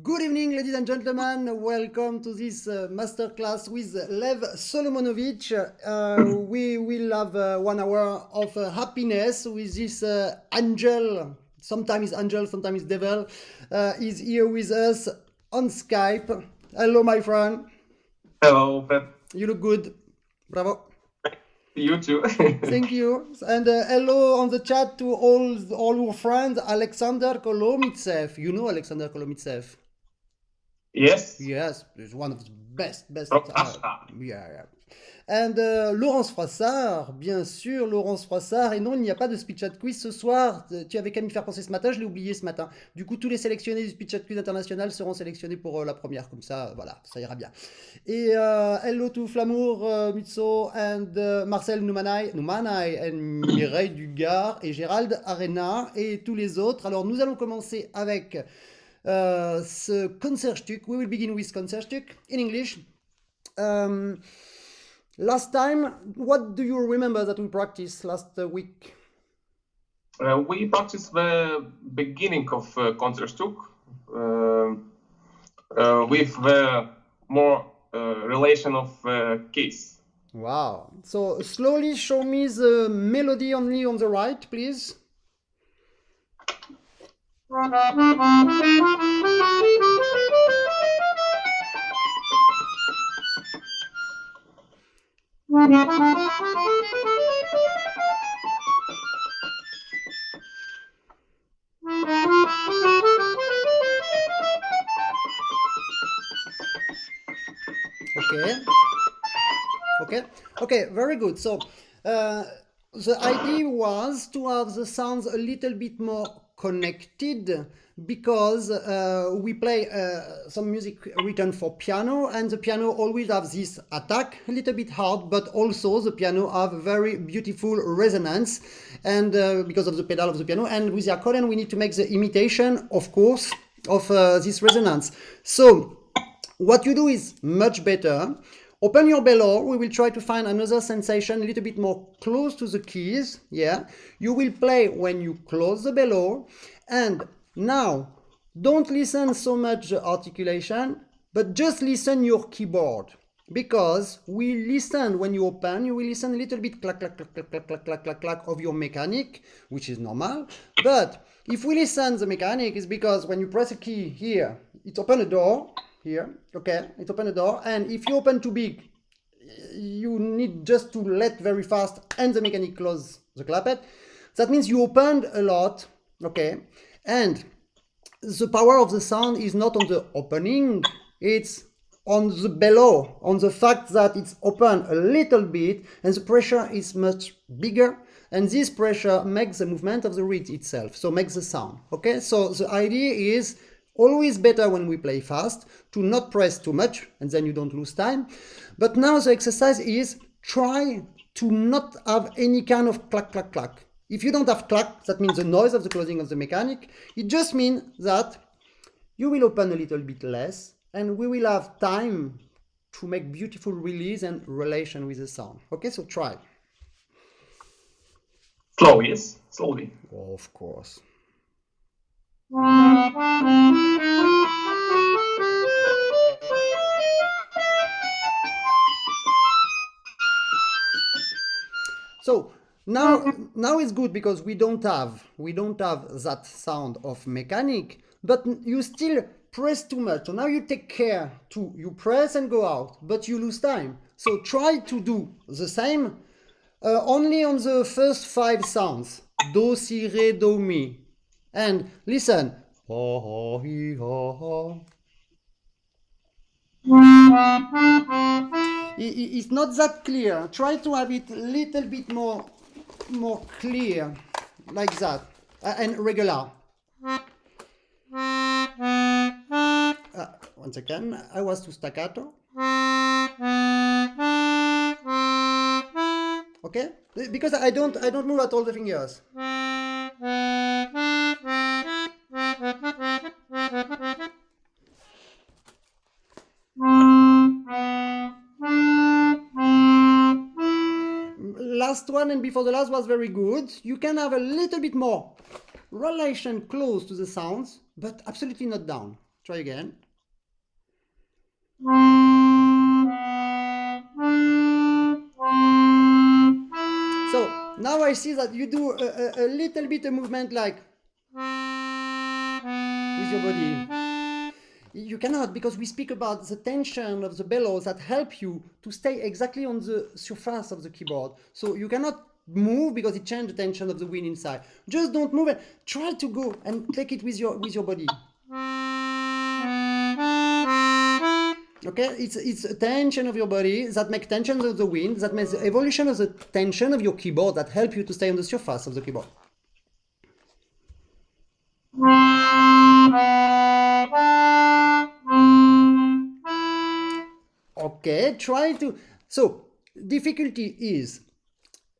Good evening, ladies and gentlemen. Welcome to this masterclass with Lev Solomonovic. We will have 1 hour of happiness with this angel. Sometimes angel, sometimes devil. Is here with us on Skype. Hello, my friend. Hello, Fred. You look good. Bravo. You too. Thank you. And hello on the chat to all our friends. Alexander Kolomitsev. You know Alexander Kolomitsev? Yes, Yes, he's one of the best. from Russia. Yeah. And Laurence Froissart, bien sûr, Laurence Froissart. Et non, il n'y a pas de Speed Chat Quiz ce soir. Tu avais qu'à m'y faire penser ce matin, je l'ai oublié ce matin. Du coup, tous les sélectionnés du Speed Chat Quiz international seront sélectionnés pour la première. Comme ça, voilà, ça ira bien. Et hello to Flamour, Mutso, and Marcel Noumanay, and Mireille Dugard, et Gérald Arena, et tous les autres. Alors, nous allons commencer avec ce Concertstück. We will begin with Concertstück in English. Last time, what do you remember that we practiced last week? We practiced the beginning of Concertstück with the more relation of keys. Wow. So slowly show me the melody only on the right, please. Okay, very good. So the idea was to have the sounds a little bit more connected because we play some music written for piano, and the piano always have this attack, a little bit hard, but also the piano have very beautiful resonance, and because of the pedal of the piano, and with the accordion we need to make the imitation, of course, of this resonance. So what you do is much better. Open your bellow. We will try to find another sensation a little bit more close to the keys. Yeah, you will play when you close the bellow. And now, don't listen so much the articulation, but just listen your keyboard. Because we listen when you open, you will listen a little bit clack, clack, clack, clack, clack, clack, clack, clack, clack of your mechanic, which is normal. But if we listen the mechanic, it's because when you press a key here, it opens a door. Here, okay, it open the door, and if you open too big, you need just to let very fast and the mechanic close the clapet. That means you opened a lot, okay, and the power of the sound is not on the opening, it's on the bellow, on the fact that it's open a little bit and the pressure is much bigger, and this pressure makes the movement of the reed itself, so makes the sound, okay. So the idea is always better when we play fast to not press too much, and then you don't lose time. But now the exercise is try to not have any kind of clack, clack, clack. If you don't have clack, that means the noise of the closing of the mechanic. It just means that you will open a little bit less, and we will have time to make beautiful release and relation with the sound. Okay, so try. Slowly, yes, slowly. Of course. So now it's good because we don't have that sound of mechanic, but you still press too much. So now you take care to you press and go out, but you lose time. So try to do the same only on the first 5 sounds: do, si, re, do, mi. And listen. Ho, ho, he, ho, ho. It's not that clear. Try to have it a little bit more clear, like that, and regular. Once again, I was too staccato. Okay, because I don't move at all the fingers. Last one and before the last was very good. You can have a little bit more relation close to the sounds, but absolutely not down. Try again. So now I see that you do a little bit of movement like with your body. You cannot, because we speak about the tension of the bellows that help you to stay exactly on the surface of the keyboard. So you cannot move because it changes the tension of the wind inside. Just don't move it. Try to go and take it with your body. Okay, it's a tension of your body that makes tension of the wind, that makes the evolution of the tension of your keyboard that help you to stay on the surface of the keyboard. Okay, try to. So, difficulty is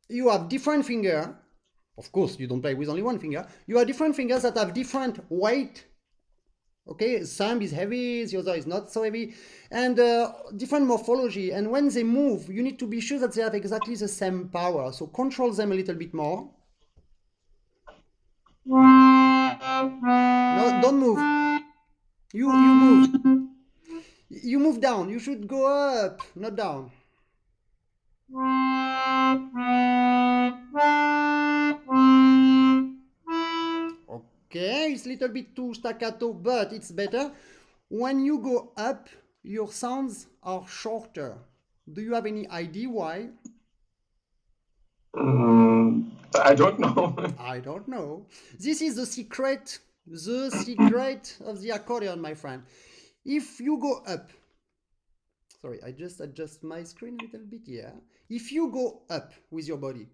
you have different finger. Of course, you don't play with only one finger. You have different fingers that have different weight. Okay, some is heavy, the other is not so heavy, and different morphology. And when they move, you need to be sure that they have exactly the same power. So control them a little bit more. No, don't move. You move. You move down. You should go up, not down. Okay, it's a little bit too staccato, but it's better. When you go up, your sounds are shorter. Do you have any idea why? I don't know. I don't know. This is the secret of the accordion, my friend. If you go up, sorry, I just adjust my screen a little bit here. If you go up with your body,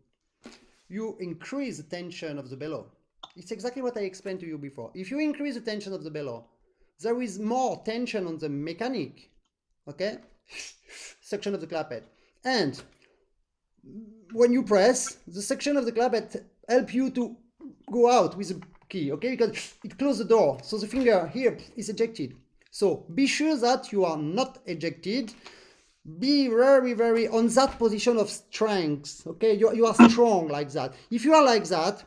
you increase the tension of the bellow. It's exactly what I explained to you before. If you increase the tension of the bellow, there is more tension on the mechanic, okay? Section of the clapet. And when you press, the section of the clapet help you to go out with the key, okay? Because it closes the door, so the finger here is ejected. So be sure that you are not ejected. Be very, very on that position of strength, okay? You are strong like that. If you are like that,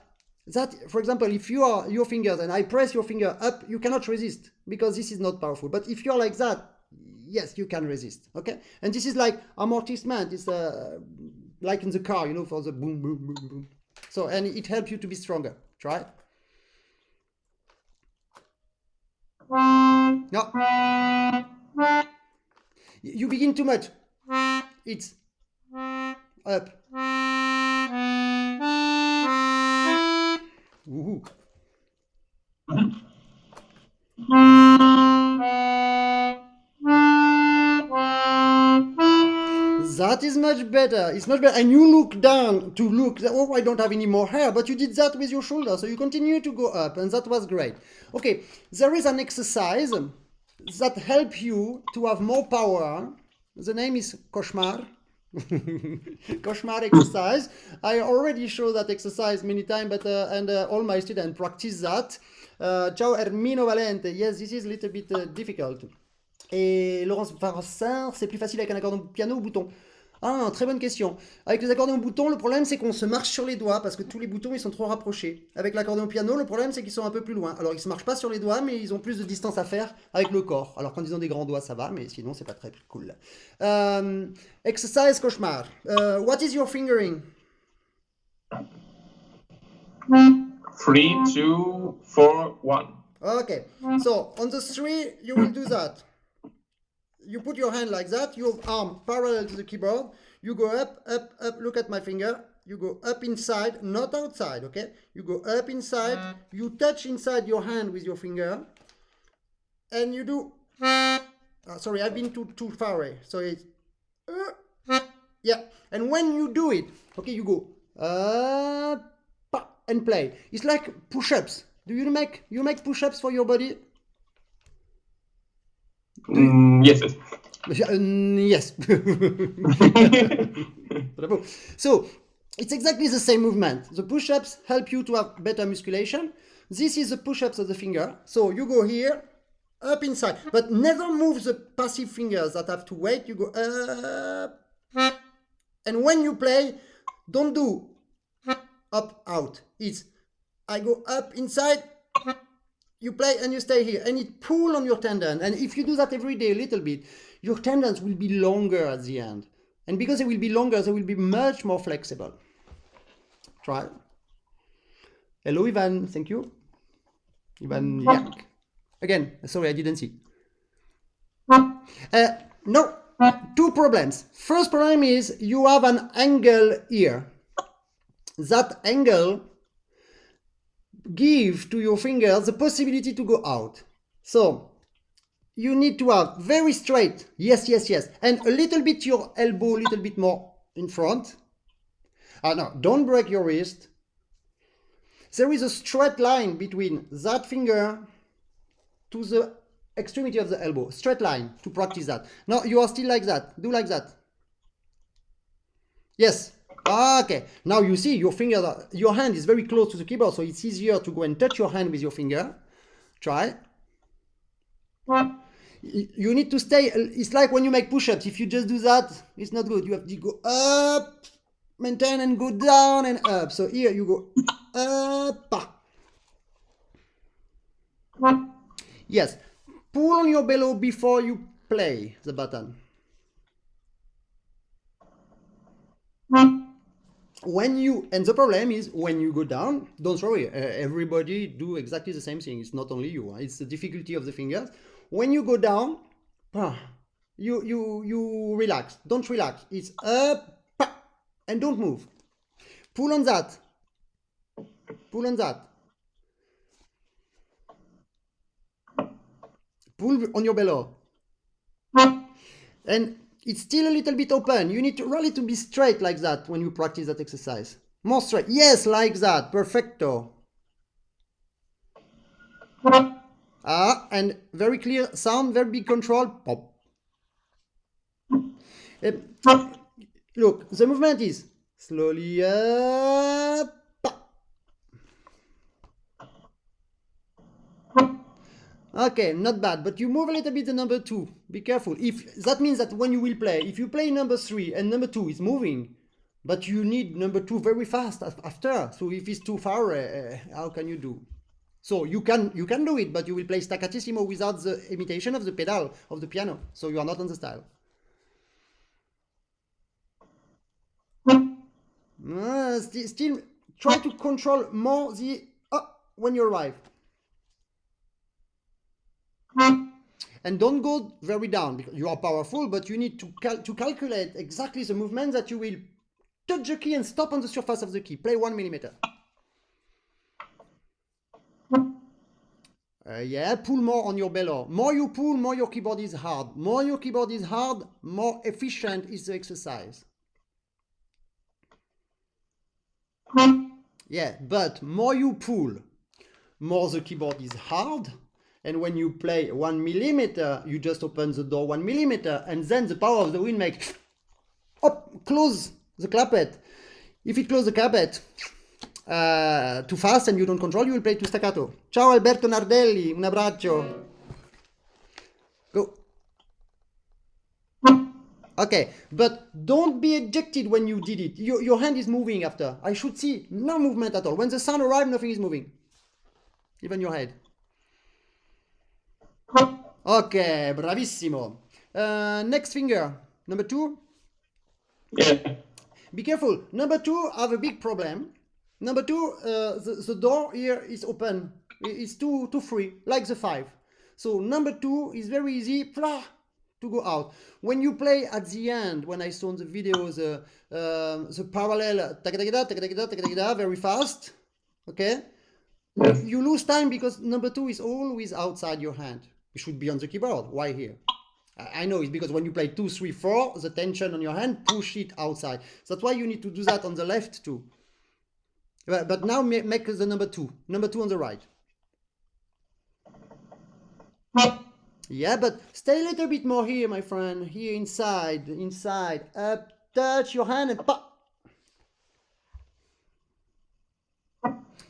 for example, if you are your fingers and I press your finger up, you cannot resist because this is not powerful. But if you're like that, yes, you can resist, okay? And this is like amortissement. It's like in the car, you know, for the boom, boom, boom, boom. So, and it helps you to be stronger. Try. No. You begin too much. It's up. Ooh. That is much better. It's much better. And you look down to look. Oh, I don't have any more hair. But you did that with your shoulder. So you continue to go up. And that was great. Okay. There is an exercise that helps you to have more power. The name is Cauchemar. Cauchemar exercise. I already showed that exercise many times, but all my students practice that. Ciao Hermino Valente. Yes, this is a little bit difficult. Et Laurence Vincent, c'est plus facile avec un accordéon piano ou bouton. Ah, très bonne question. Avec les accordéons boutons, le problème c'est qu'on se marche sur les doigts parce que tous les boutons ils sont trop rapprochés. Avec l'accordéon piano, le problème c'est qu'ils sont un peu plus loin. Alors ils se marchent pas sur les doigts, mais ils ont plus de distance à faire avec le corps. Alors quand ils ont des grands doigts, ça va, mais sinon c'est pas très cool. Exercise Cauchemar. What is your fingering? 3, 2, 4, 1. Okay. So on the 3, you will do that. You put your hand like that, your arm parallel to the keyboard, you go up, up, up, look at my finger, you go up inside, not outside, okay? You go up inside, you touch inside your hand with your finger, and you do, sorry, I've been too far away, so it's, yeah, and when you do it, okay, you go up, and play. It's like push-ups. Do you make push-ups for your body? Yes. Yes. Bravo. So it's exactly the same movement. The push-ups help you to have better musculation. This is the push-ups of the finger. So you go here, up inside, but never move the passive fingers that have to wait. You go up, and when you play, don't do up, out. It's I go up inside. You play and you stay here, and it pulls on your tendon. And if you do that every day a little bit, your tendons will be longer at the end. And because they will be longer, they will be much more flexible. Try. Hello, Ivan. Thank you. Ivan Yak. Again, sorry, I didn't see. No, two problems. First problem is you have an angle here. That angle gives to your fingers the possibility to go out. So you need to have very straight, yes, yes, yes, and a little bit your elbow, a little bit more in front. No, don't break your wrist. There is a straight line between that finger to the extremity of the elbow. Straight line to practice that. No, you are still like that. Do like that. Yes. Okay. Now you see your finger, your hand is very close to the keyboard, so it's easier to go and touch your hand with your finger. Try. You need to stay. It's like when you make push-ups. If you just do that, it's not good. You have to go up, maintain, and go down and up. So here you go up. Yes. Pull on your bellow before you play the button. And the problem is when you go down, don't worry, everybody do exactly the same thing. It's not only you. It's the difficulty of the fingers. When you go down, you relax. Don't relax. It's up and don't move. Pull on that. Pull on that. Pull on your bellow. And it's still a little bit open. You need to really to be straight like that when you practice that exercise. More straight. Yes, like that. Perfecto. And very clear sound, very big control. Pop. Look, the movement is slowly up. Okay, not bad, but you move a little bit the number 2. Be careful. If that means that when you will play, if you play number 3 and number 2 is moving, but you need number 2 very fast after. So if it's too far, how can you do? So you can do it, but you will play staccatissimo without the imitation of the pedal of the piano. So you are not on the style. Still try to control more the when you arrive. And don't go very down because you are powerful, but you need to calculate exactly the movement that you will touch the key and stop on the surface of the key. Play 1 millimeter. Yeah, pull more on your bellow. More you pull, more your keyboard is hard. More your keyboard is hard, more efficient is the exercise. Yeah, but more you pull, more the keyboard is hard. And when you play 1 millimeter, you just open the door 1 millimeter, and then the power of the wind makes close the clapet. If it closes the clapet too fast and you don't control, you will play too staccato. Ciao Alberto Nardelli, un abbraccio. Go. Okay, but don't be ejected when you did it. Your hand is moving after. I should see no movement at all. When the sound arrives, nothing is moving. Even your head. Ok, bravissimo. Next finger, number 2. Yeah. Be careful. Number 2 have a big problem. Number 2, the door here is open. It's too free, like the 5. So number 2 is very easy to go out. When you play at the end, when I saw in the video the parallel very fast, okay? Yes. You lose time because number 2 is always outside your hand. It should be on the keyboard. Why here? I know it's because when you play 2, 3, 4, the tension on your hand push it outside. That's why you need to do that on the left too. But now make the number 2. Number 2 on the right. Yeah, but stay a little bit more here, my friend. Here inside. Up, touch your hand and pop.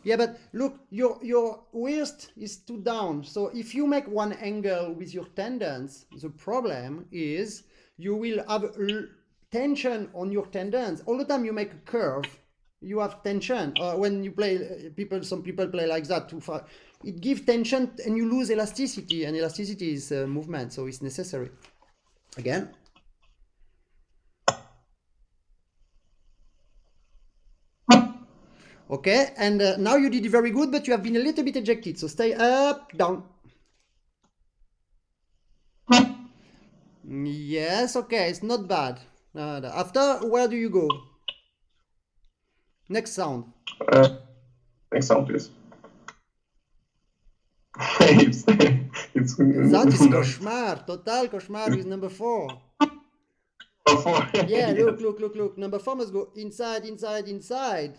Yeah, but look, your wrist is too down. So if you make one angle with your tendons, the problem is you will have tension on your tendons. All the time you make a curve, you have tension. When you play, some people play like that too far. It gives tension and you lose elasticity, and elasticity is movement, so it's necessary. Again. Okay, and now you did it very good, but you have been a little bit ejected. So stay up, down. Yes, okay, it's not bad. After, where do you go? Next sound. Next sound, please. it's That is cauchemar, total cauchemar with number 4. Yeah, Yes. look. Number 4 must go inside. Inside,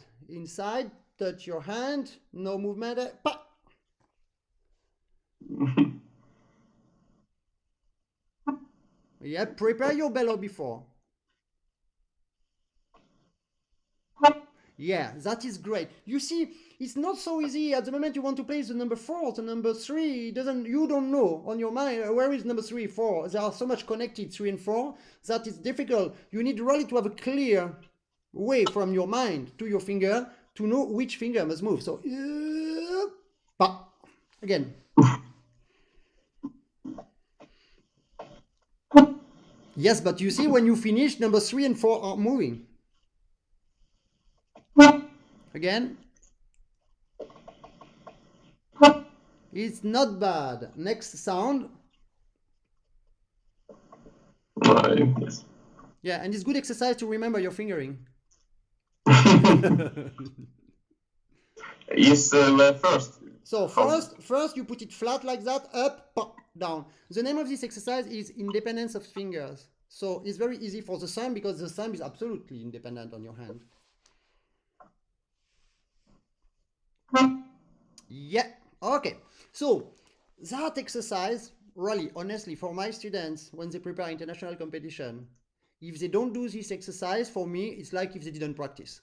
touch your hand, no movement. Pa! Yeah, prepare your bellow before. Yeah, that is great. You see, it's not so easy. At the moment you want to play the number 4, the number 3, you don't know on your mind where is number 3, 4. They are so much connected, 3 and 4, that it's difficult. You need really to have a clear way from your mind to your finger to know which finger must move. So, pa, again. Yes, but you see, when you finish, number 3 and 4 are moving. Again. It's not bad. Next sound. Yes. Yeah, and it's good exercise to remember your fingering. Is first. So first you put it flat like that, up, pop, down. The name of this exercise is independence of fingers. So it's very easy for the thumb because the thumb is absolutely independent on your hand. Yeah, okay. So that exercise, really, honestly, for my students, when they prepare international competition, if they don't do this exercise, for me, it's like if they didn't practice.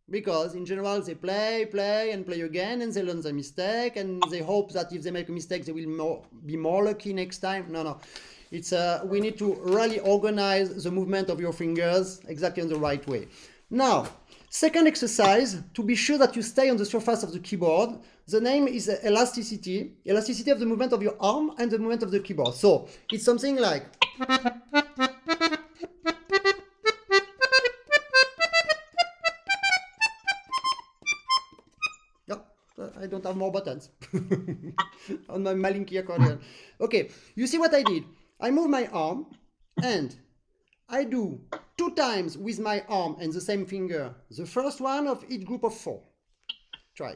Because in general, they play again, and they learn their mistake, and they hope that if they make a mistake, they will be more lucky next time. No. It's we need to really organize the movement of your fingers exactly in the right way. Now, second exercise, to be sure that you stay on the surface of the keyboard, the name is elasticity of the movement of your arm and the movement of the keyboard. So it's something like... I don't have more buttons on my Malinky accordion. Okay, you see what I did? I move my arm and I do 2 times with my arm and the same finger the first one of each group of 4. Try.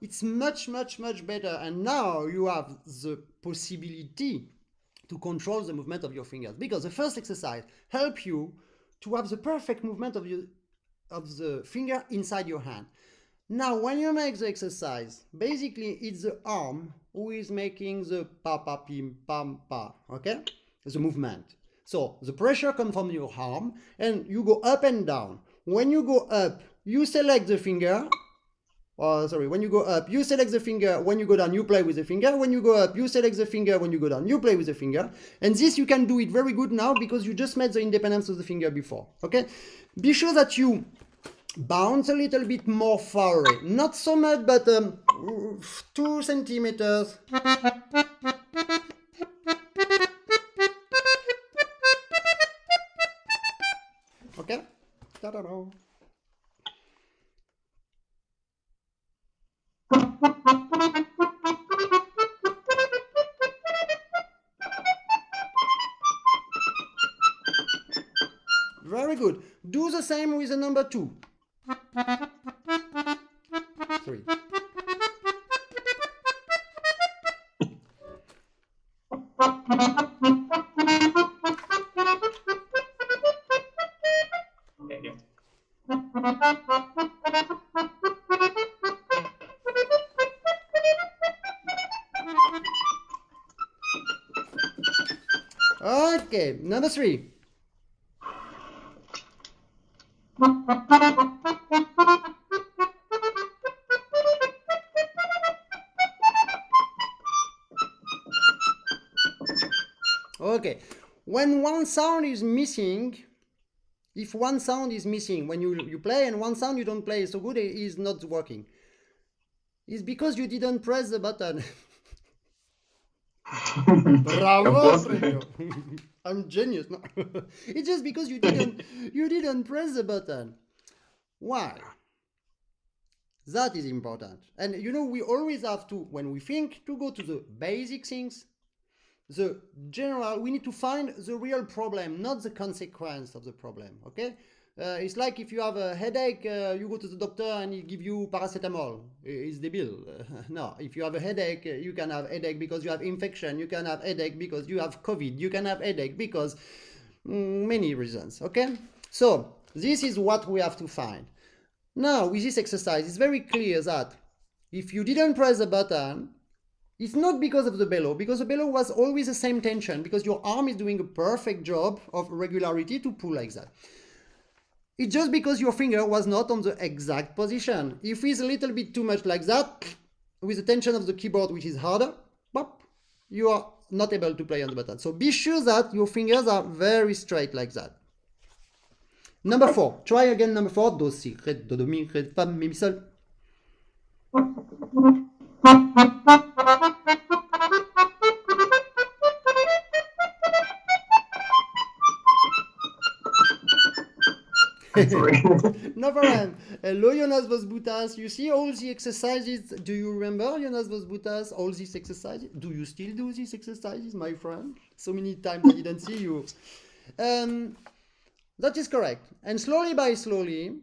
It's much better, and now you have the possibility to control the movement of your fingers, because the first exercise helps you to have the perfect movement of the finger inside your hand. Now, when you make the exercise, basically it's the arm who is making the pa pa pim pam pa, okay? The movement. So the pressure comes from your arm, and you go up and down. When you go up, you select the finger. When you go up, you select the finger. When you go down, you play with the finger. When you go up, you select the finger. When you go down, you play with the finger. And this you can do it very good now because you just made the independence of the finger before. Okay? Be sure that you bounce a little bit more far away. Not so much, but 2 centimeters. Okay? Ta-da-da. Very good. Do the same with the number 2. 3. Okay, number 3. Okay, when one sound is missing, if one sound is missing when you play and one sound you don't play so good, it is not working. It's because you didn't press the button. Bravo, Freddo. I'm genius. No, it's just because you didn't press the button. Why? That is important. And you know, we always have to, when we think, to go to the basic things, the general. We need to find the real problem, not the consequence of the problem. Okay. It's like if you have a headache, you go to the doctor and he give you paracetamol. It's the bill. No, if you have a headache, you can have headache because you have infection. You can have headache because you have COVID. You can have headache because many reasons. Okay, so this is what we have to find. Now with this exercise, it's very clear that if you didn't press the button, it's not because of the bellow, because the bellow was always the same tension, because your arm is doing a perfect job of regularity to pull like that. It's just because your finger was not on the exact position. If it's a little bit too much like that, with the tension of the keyboard, which is harder, pop, you are not able to play on the button. So be sure that your fingers are very straight like that. Number 4. Try again number 4. Do, si, ré, do, mi, ré, fa, mi, sol. Sorry. No problem. Hello, Jonas Vos Butas. You see all the exercises. Do you remember, Jonas Vos Butas, all these exercises? Do you still do these exercises, my friend? So many times I didn't see you. That is correct. And slowly by slowly,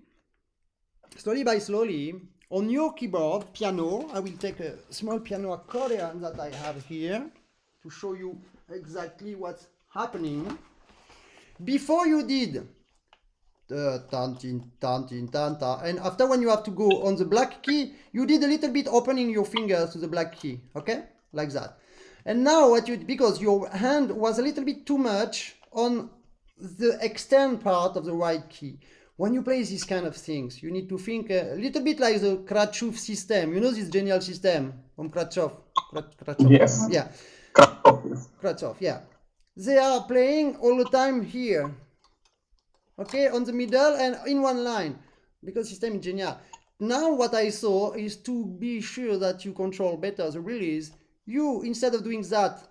on your keyboard, piano, I will take a small piano accordion that I have here to show you exactly what's happening. Before you did tan, tin, tan, tin, tan, ta. And after, when you have to go on the black key, you did a little bit opening your fingers to the black key, okay? Like that. And now what you, because your hand was a little bit too much on the external part of the right key. When you play these kind of things, you need to think a little bit like the Kratchov system. You know this genial system from Kratchov? Yes. Yeah. Kratchov, yeah. They are playing all the time here. Okay, on the middle and in one line, because system is genial. Now what I saw is to be sure that you control better the release. You, instead of doing that,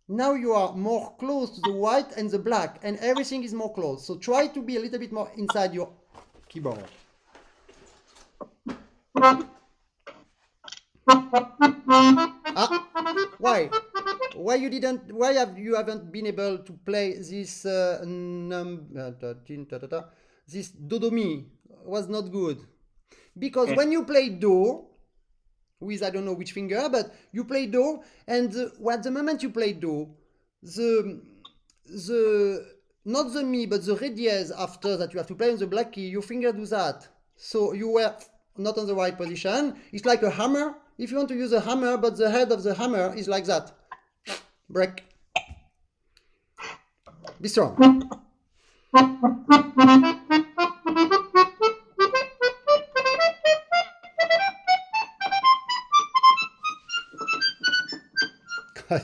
now you are more close to the white and the black, and everything is more close. So try to be a little bit more inside your keyboard. Why? Why you didn't? Why you haven't been able to play this this do do mi was not good? Because when you play do with, I don't know which finger, but you play do, and at the moment you play do, the not the mi but the re dièse after that you have to play on the black key, your finger do that. So you were not on the right position. It's like a hammer. If you want to use a hammer, but the head of the hammer is like that. Break. Be strong.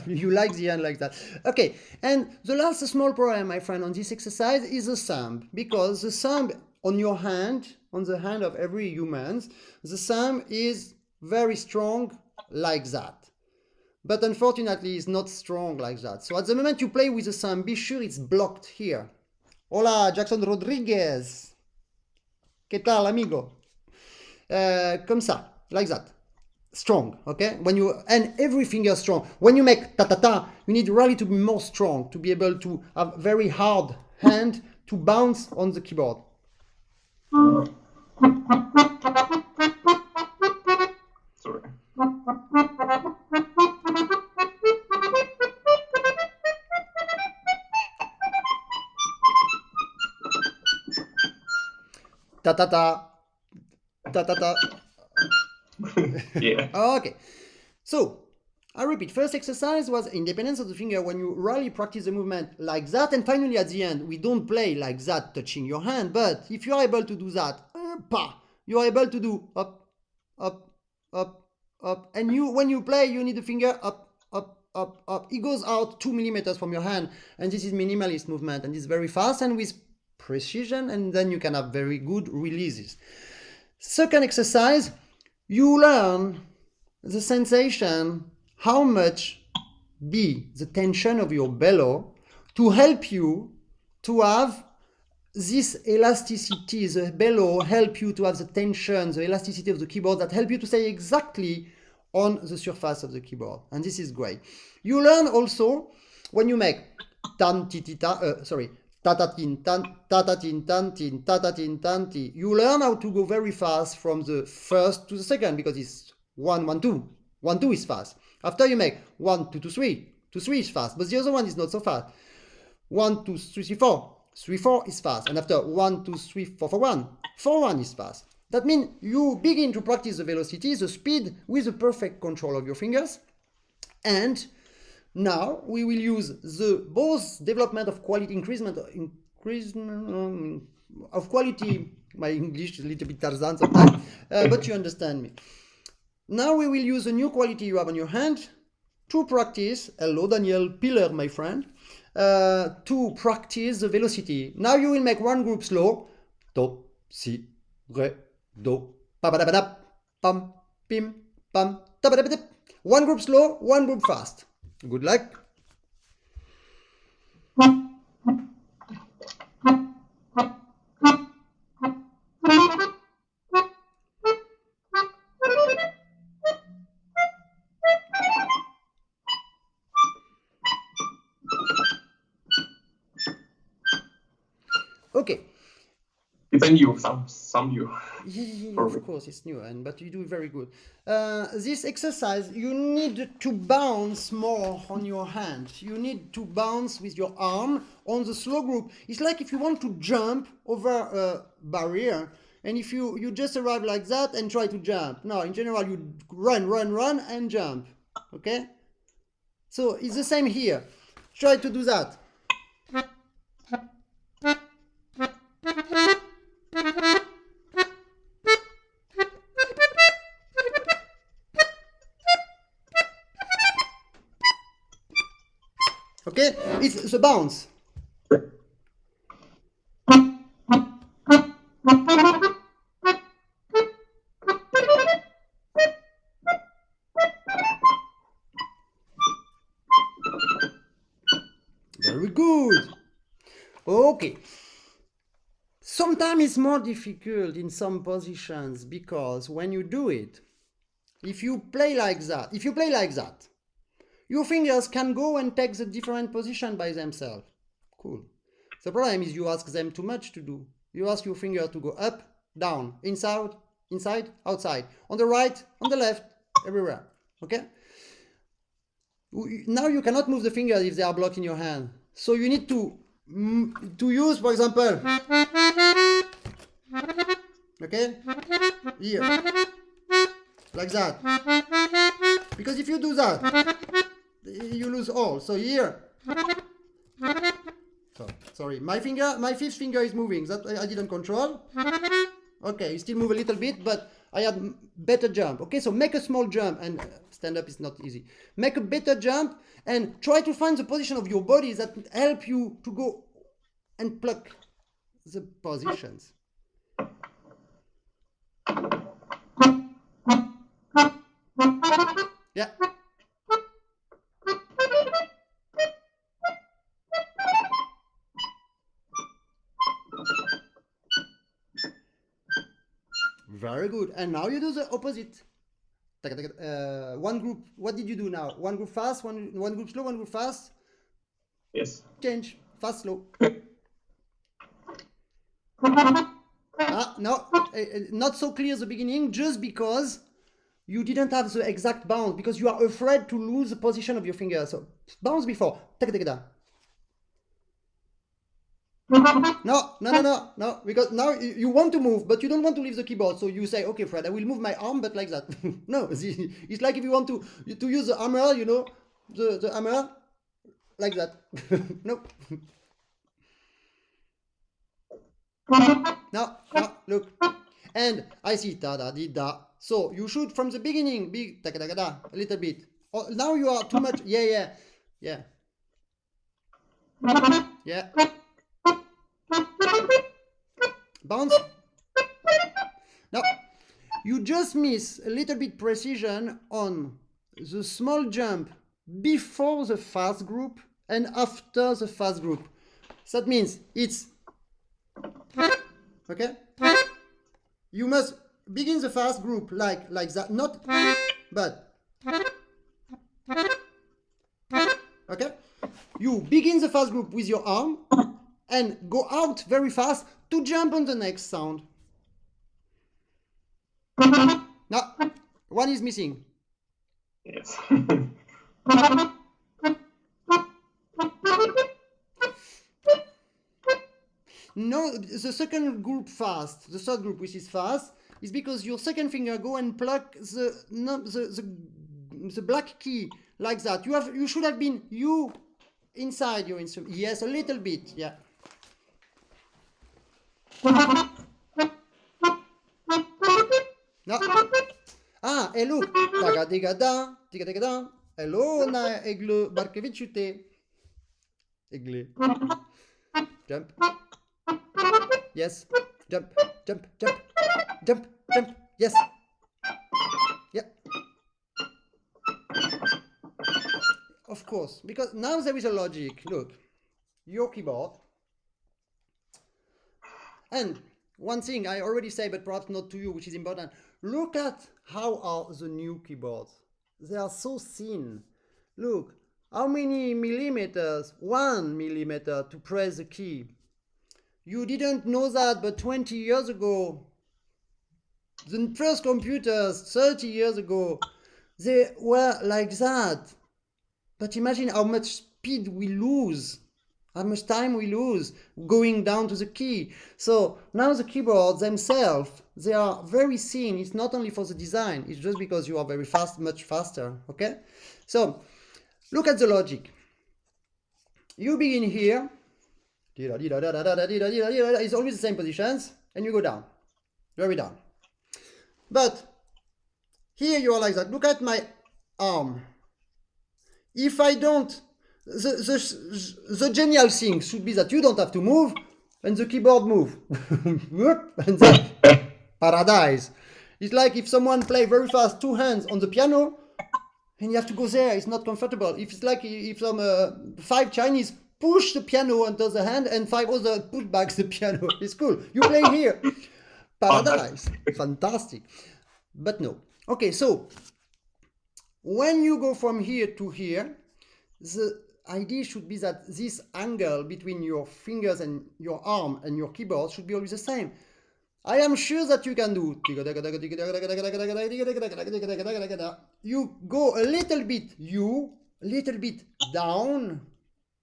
You like the hand like that. Okay, and the last small problem, my friend, on this exercise is the thumb. Because the thumb on your hand, on the hand of every human, the thumb is very strong like that. But unfortunately, it's not strong like that. So at the moment you play with the thumb, be sure it's blocked here. Hola, Jackson Rodriguez. ¿Qué tal, amigo? Comme ça, like that. Strong, okay? When you, and every finger strong. When you make ta-ta-ta, you need really to be more strong to be able to have very hard hand to bounce on the keyboard. Sorry. Ta-ta-ta. Ta-ta-ta. Yeah. Okay. So, I repeat, first exercise was independence of the finger when you really practice the movement like that. And finally, at the end, we don't play like that, touching your hand. But if you are able to do that, you are able to do up, up, up, up. And you, when you play, you need the finger up, up, up, up. It goes out 2 millimeters from your hand. And this is minimalist movement. And it's very fast and with precision. And then you can have very good releases. Second exercise, you learn the sensation, how much be the tension of your bellow to help you to have this elasticity. The bellow help you to have the tension, the elasticity of the keyboard that help you to stay exactly on the surface of the keyboard. And this is great. You learn also when you make tan ti ti ta, ta ta tin tan tin ta ta tin tan ti. You learn how to go very fast from the first to the second because it's 1 1 2. 1 2 is fast. After you make 1 2 2 3. 2 3 is fast, but the other one is not so fast. 1 2 3 3 4. 3 4 is fast, and after 1 2 3 4 4 1. 4 1 is fast. That means you begin to practice the velocity, the speed, with the perfect control of your fingers. And now we will use the both development of quality, increase of quality. My English is a little bit Tarzan sometimes, but you understand me. Now we will use the new quality you have on your hand to practice. Hello, Daniel Pillar, my friend. To practice the velocity. Now you will make one group slow. Do, si, re, do, pa ba da ba da, pam, pim, pam, ta ba da ba da. One group slow, one group fast. Good luck. Okay. It's a new, some new. Yeah, of course, it's new, but you do very good. This exercise, you need to bounce more on your hand. You need to bounce with your arm on the slow group. It's like if you want to jump over a barrier, and if you just arrive like that and try to jump. No, in general, you run, and jump. Okay? So it's the same here. Try to do that. Okay, it's the bounce. Very good. Okay. Sometimes it's more difficult in some positions because when you do it, if you play like that, your fingers can go and take the different position by themselves. Cool. The problem is you ask them too much to do. You ask your finger to go up, down, inside, outside, on the right, on the left, everywhere. Okay? Now you cannot move the fingers if they are blocked in your hand. So you need to use, for example, okay, here, like that. Because if you do that, you lose all. So here, sorry, my fifth finger is moving. That I didn't control. Okay, you still move a little bit, but I have better jump. Okay, so make a small jump, and stand up is not easy. Make a better jump and try to find the position of your body that help you to go and pluck the positions. Yeah. Very good. And now you do the opposite. One group. What did you do now? One group fast, one group slow, one group fast. Yes. Change. Fast, slow. No, not so clear at the beginning, just because you didn't have the exact bounce, because you are afraid to lose the position of your finger. So bounce before. No, because now you want to move, but you don't want to leave the keyboard. So you say, okay, Fred, I will move my arm, but like that. No, it's like if you want to use the hammer, you know, the hammer, like that. No. No, look. And I see da-da-di-da. So you should from the beginning be da-da-da-da, a little bit. Oh, now you are too much. Yeah. Bounce. Now, you just miss a little bit precision on the small jump before the fast group and after the fast group. So that means it's, okay? You must begin the fast group like that, not, but, okay? You begin the fast group with your arm and go out very fast to jump on the next sound. Now, one is missing. Yes. No, the second group fast, the third group which is fast, is because your second finger go and pluck the black key like that. You should have been inside your instrument. Yes, a little bit, yeah. No. Ah, et look. Taga diga da, diga diga da. Hello, na egle barkevichute. Egle. Jump. Yes. Jump, jump, jump, jump, jump. Yes. Yeah. Of course, because now there is a logic. Look, your keyboard. And one thing I already say, but perhaps not to you, which is important. Look at how are the new keyboards. They are so thin. Look, how many millimeters? 1 millimeter to press the key. You didn't know that, but 20 years ago, the first computers, 30 years ago, they were like that. But imagine how much speed we lose, how much time we lose going down to the key. So now the keyboards themselves, they are very thin. It's not only for the design, it's just because you are very fast, much faster, okay? So look at the logic. You begin here, it's always the same positions, and you go down, very down. But here you are like that. Look at my arm. If I don't, the genial thing should be that you don't have to move and the keyboard move. And then paradise. It's like if someone play very fast 2 hands on the piano and you have to go there, it's not comfortable. If it's like if some 5 Chinese push the piano under the hand and 5 others push back the piano, it's cool. You play here. Paradise. Fantastic. But no. Okay, so when you go from here to here, the idea should be that this angle between your fingers and your arm and your keyboard should be always the same. I am sure that you can do. You go a little bit down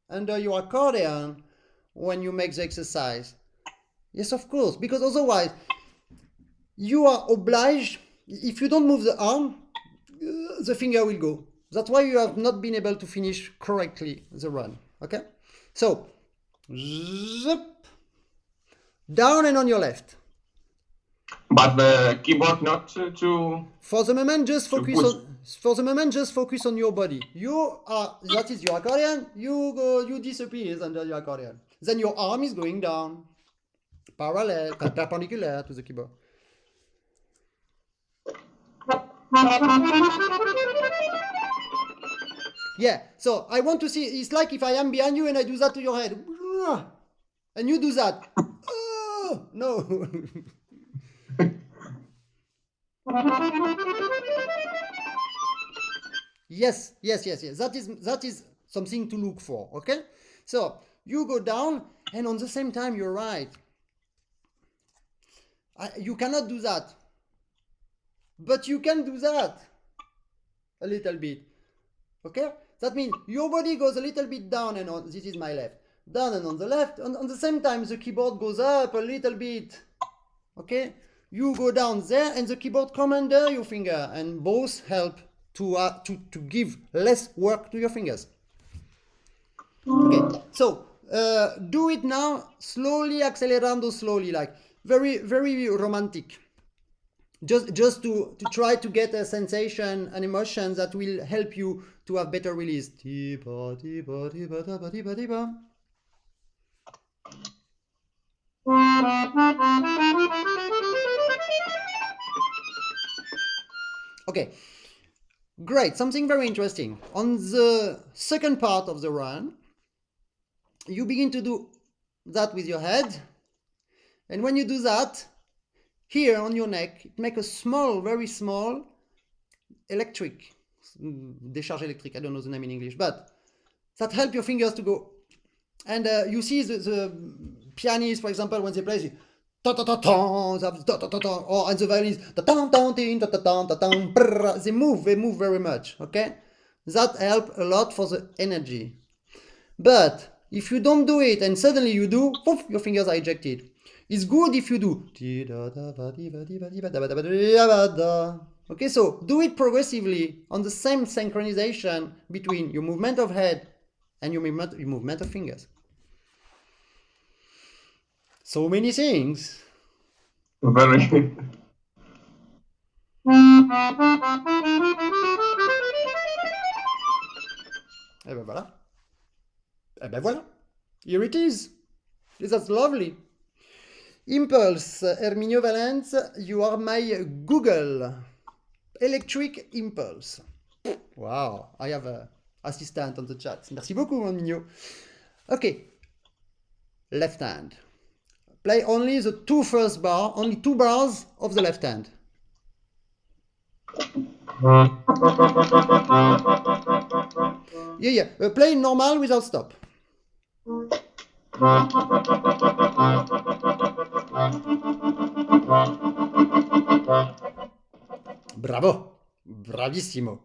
under your accordion when you make the exercise. Yes, of course, because otherwise you are obliged, if you don't move the arm, the finger will go. That's why you have not been able to finish correctly the run. Okay? So, zip, down and on your left. But the keyboard not to. For the moment, just focus on your body. That is your accordion. You disappear under your accordion. Then your arm is going down, perpendicular to the keyboard. Yeah, so I want to see, it's like if I am behind you and I do that to your head. And you do that. Oh, no. Yes. That is something to look for, okay? So you go down and on the same time you're right. You cannot do that. But you can do that a little bit. Okay? That means your body goes a little bit down and on. This is my left. Down and on the left. On the same time, the keyboard goes up a little bit. Okay? You go down there and the keyboard come under your finger. And both help to give less work to your fingers. Okay, so do it now, slowly, accelerando slowly, like very, very romantic. Just to try to get a sensation, an emotion that will help you to have better release. Okay. Great, something very interesting. On the second part of the run, you begin to do that with your head. And when you do that, here on your neck, it makes a small, very small electric, décharge électrique, I don't know the name in English, but that help your fingers to go. And you see the pianist, for example, when they play, they or and the violins, they move very much, okay? That help a lot for the energy. But if you don't do it and suddenly you do, poof, your fingers are ejected. It's good if you do. Okay, so do it progressively on the same synchronization between your movement of head and your movement of fingers. So many things. Very. Et ben voilà. Et ben voilà. Here it is. That's lovely. Impulse, Herminio Valence, you are my Google. Electric impulse. Wow, I have an assistant on the chat. Merci beaucoup, mon mignon. Okay. Left hand. Play only the two first bar, only 2 bars of the left hand. Yeah. Play normal without stop. Bravo. Bravissimo.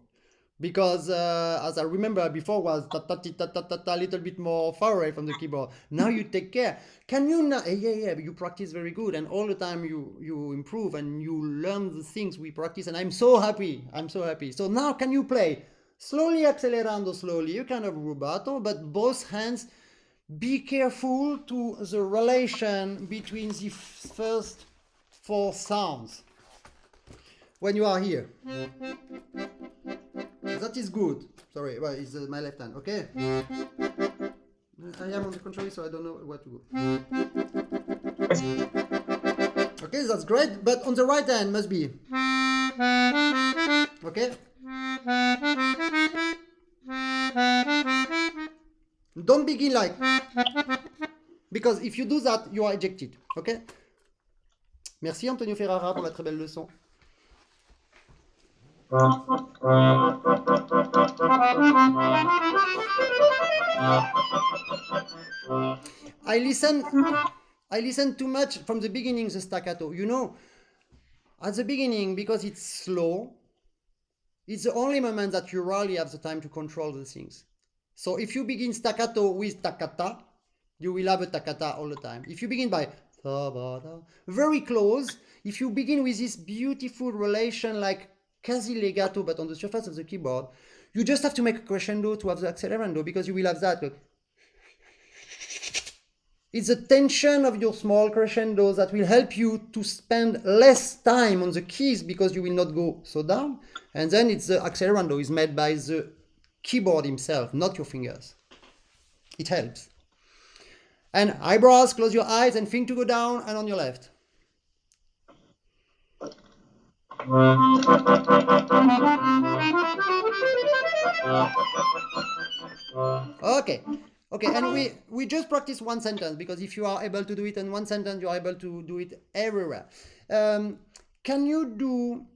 Because as I remember before was a little bit more far away from the keyboard. Now you take care. Can you now? Yeah. You practice very good, and all the time you improve and you learn the things we practice. And I'm so happy. So now can you play slowly, accelerando slowly? You kind of rubato, but both hands. Be careful to the relation between the first 4 sounds when you are here. That is good. Sorry, well, it's my left hand, okay? I am on the contrary, so I don't know what to go. Okay, that's great, but on the right hand must be. Okay? Don't begin like. Because if you do that, you are ejected, okay? Merci Antonio Ferrara pour la très belle leçon. I listen too much from the beginning, the staccato. You know, at the beginning, because it's slow, it's the only moment that you really have the time to control the things. So if you begin staccato with taccata, you will have a taccata all the time. If you begin by very close, if you begin with this beautiful relation like quasi legato but on the surface of the keyboard, you just have to make a crescendo to have the accelerando, because you will have that. Look. It's the tension of your small crescendos that will help you to spend less time on the keys, because you will not go so down. And then it's the accelerando is made by the keyboard himself, not your fingers. It helps. And eyebrows, close your eyes and think to go down and on your left. Okay, and we just practice one sentence, because if you are able to do it in one sentence, you are able to do it everywhere. Can you do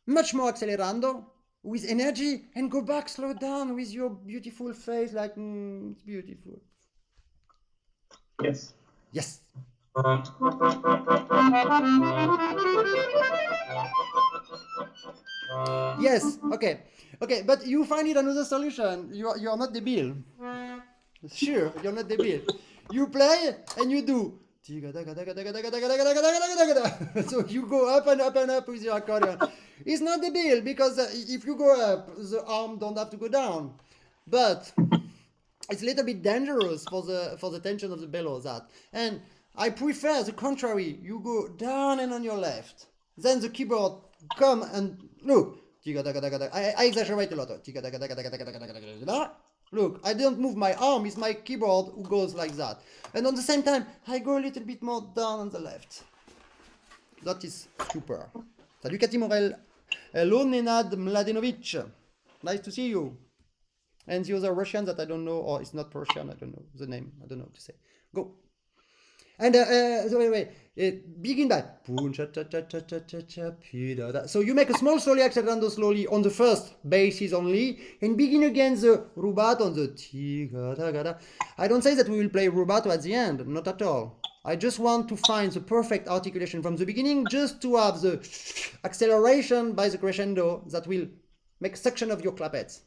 much more accelerando with energy and go back, slow down with your beautiful face, like it's beautiful. Yes. Yes. Yes. Okay, but you find it another solution. You are not debil. Sure, you're not debil. You play and you do. So you go up and up and up with your accordion. It's not debil, because if you go up, the arm don't have to go down. But it's a little bit dangerous for the tension of the bellows. And I prefer the contrary. You go down and on your left. Then the keyboard come and look. I exaggerate a lot. Look, I don't move my arm. It's my keyboard who goes like that. And on the same time, I go a little bit more down on the left. That is super. Salut Cathy Morel. Hello Nenad Mladenovic. Nice to see you. And the other Russian that I don't know, or it's not Russian, I don't know the name, I don't know what to say. Go. And wait. Begin by. So you make a small soli accelerando slowly on the first bases only, and begin again the rubato on the ti. I don't say that we will play rubato at the end, not at all. I just want to find the perfect articulation from the beginning, just to have the acceleration by the crescendo that will make suction of your clapets.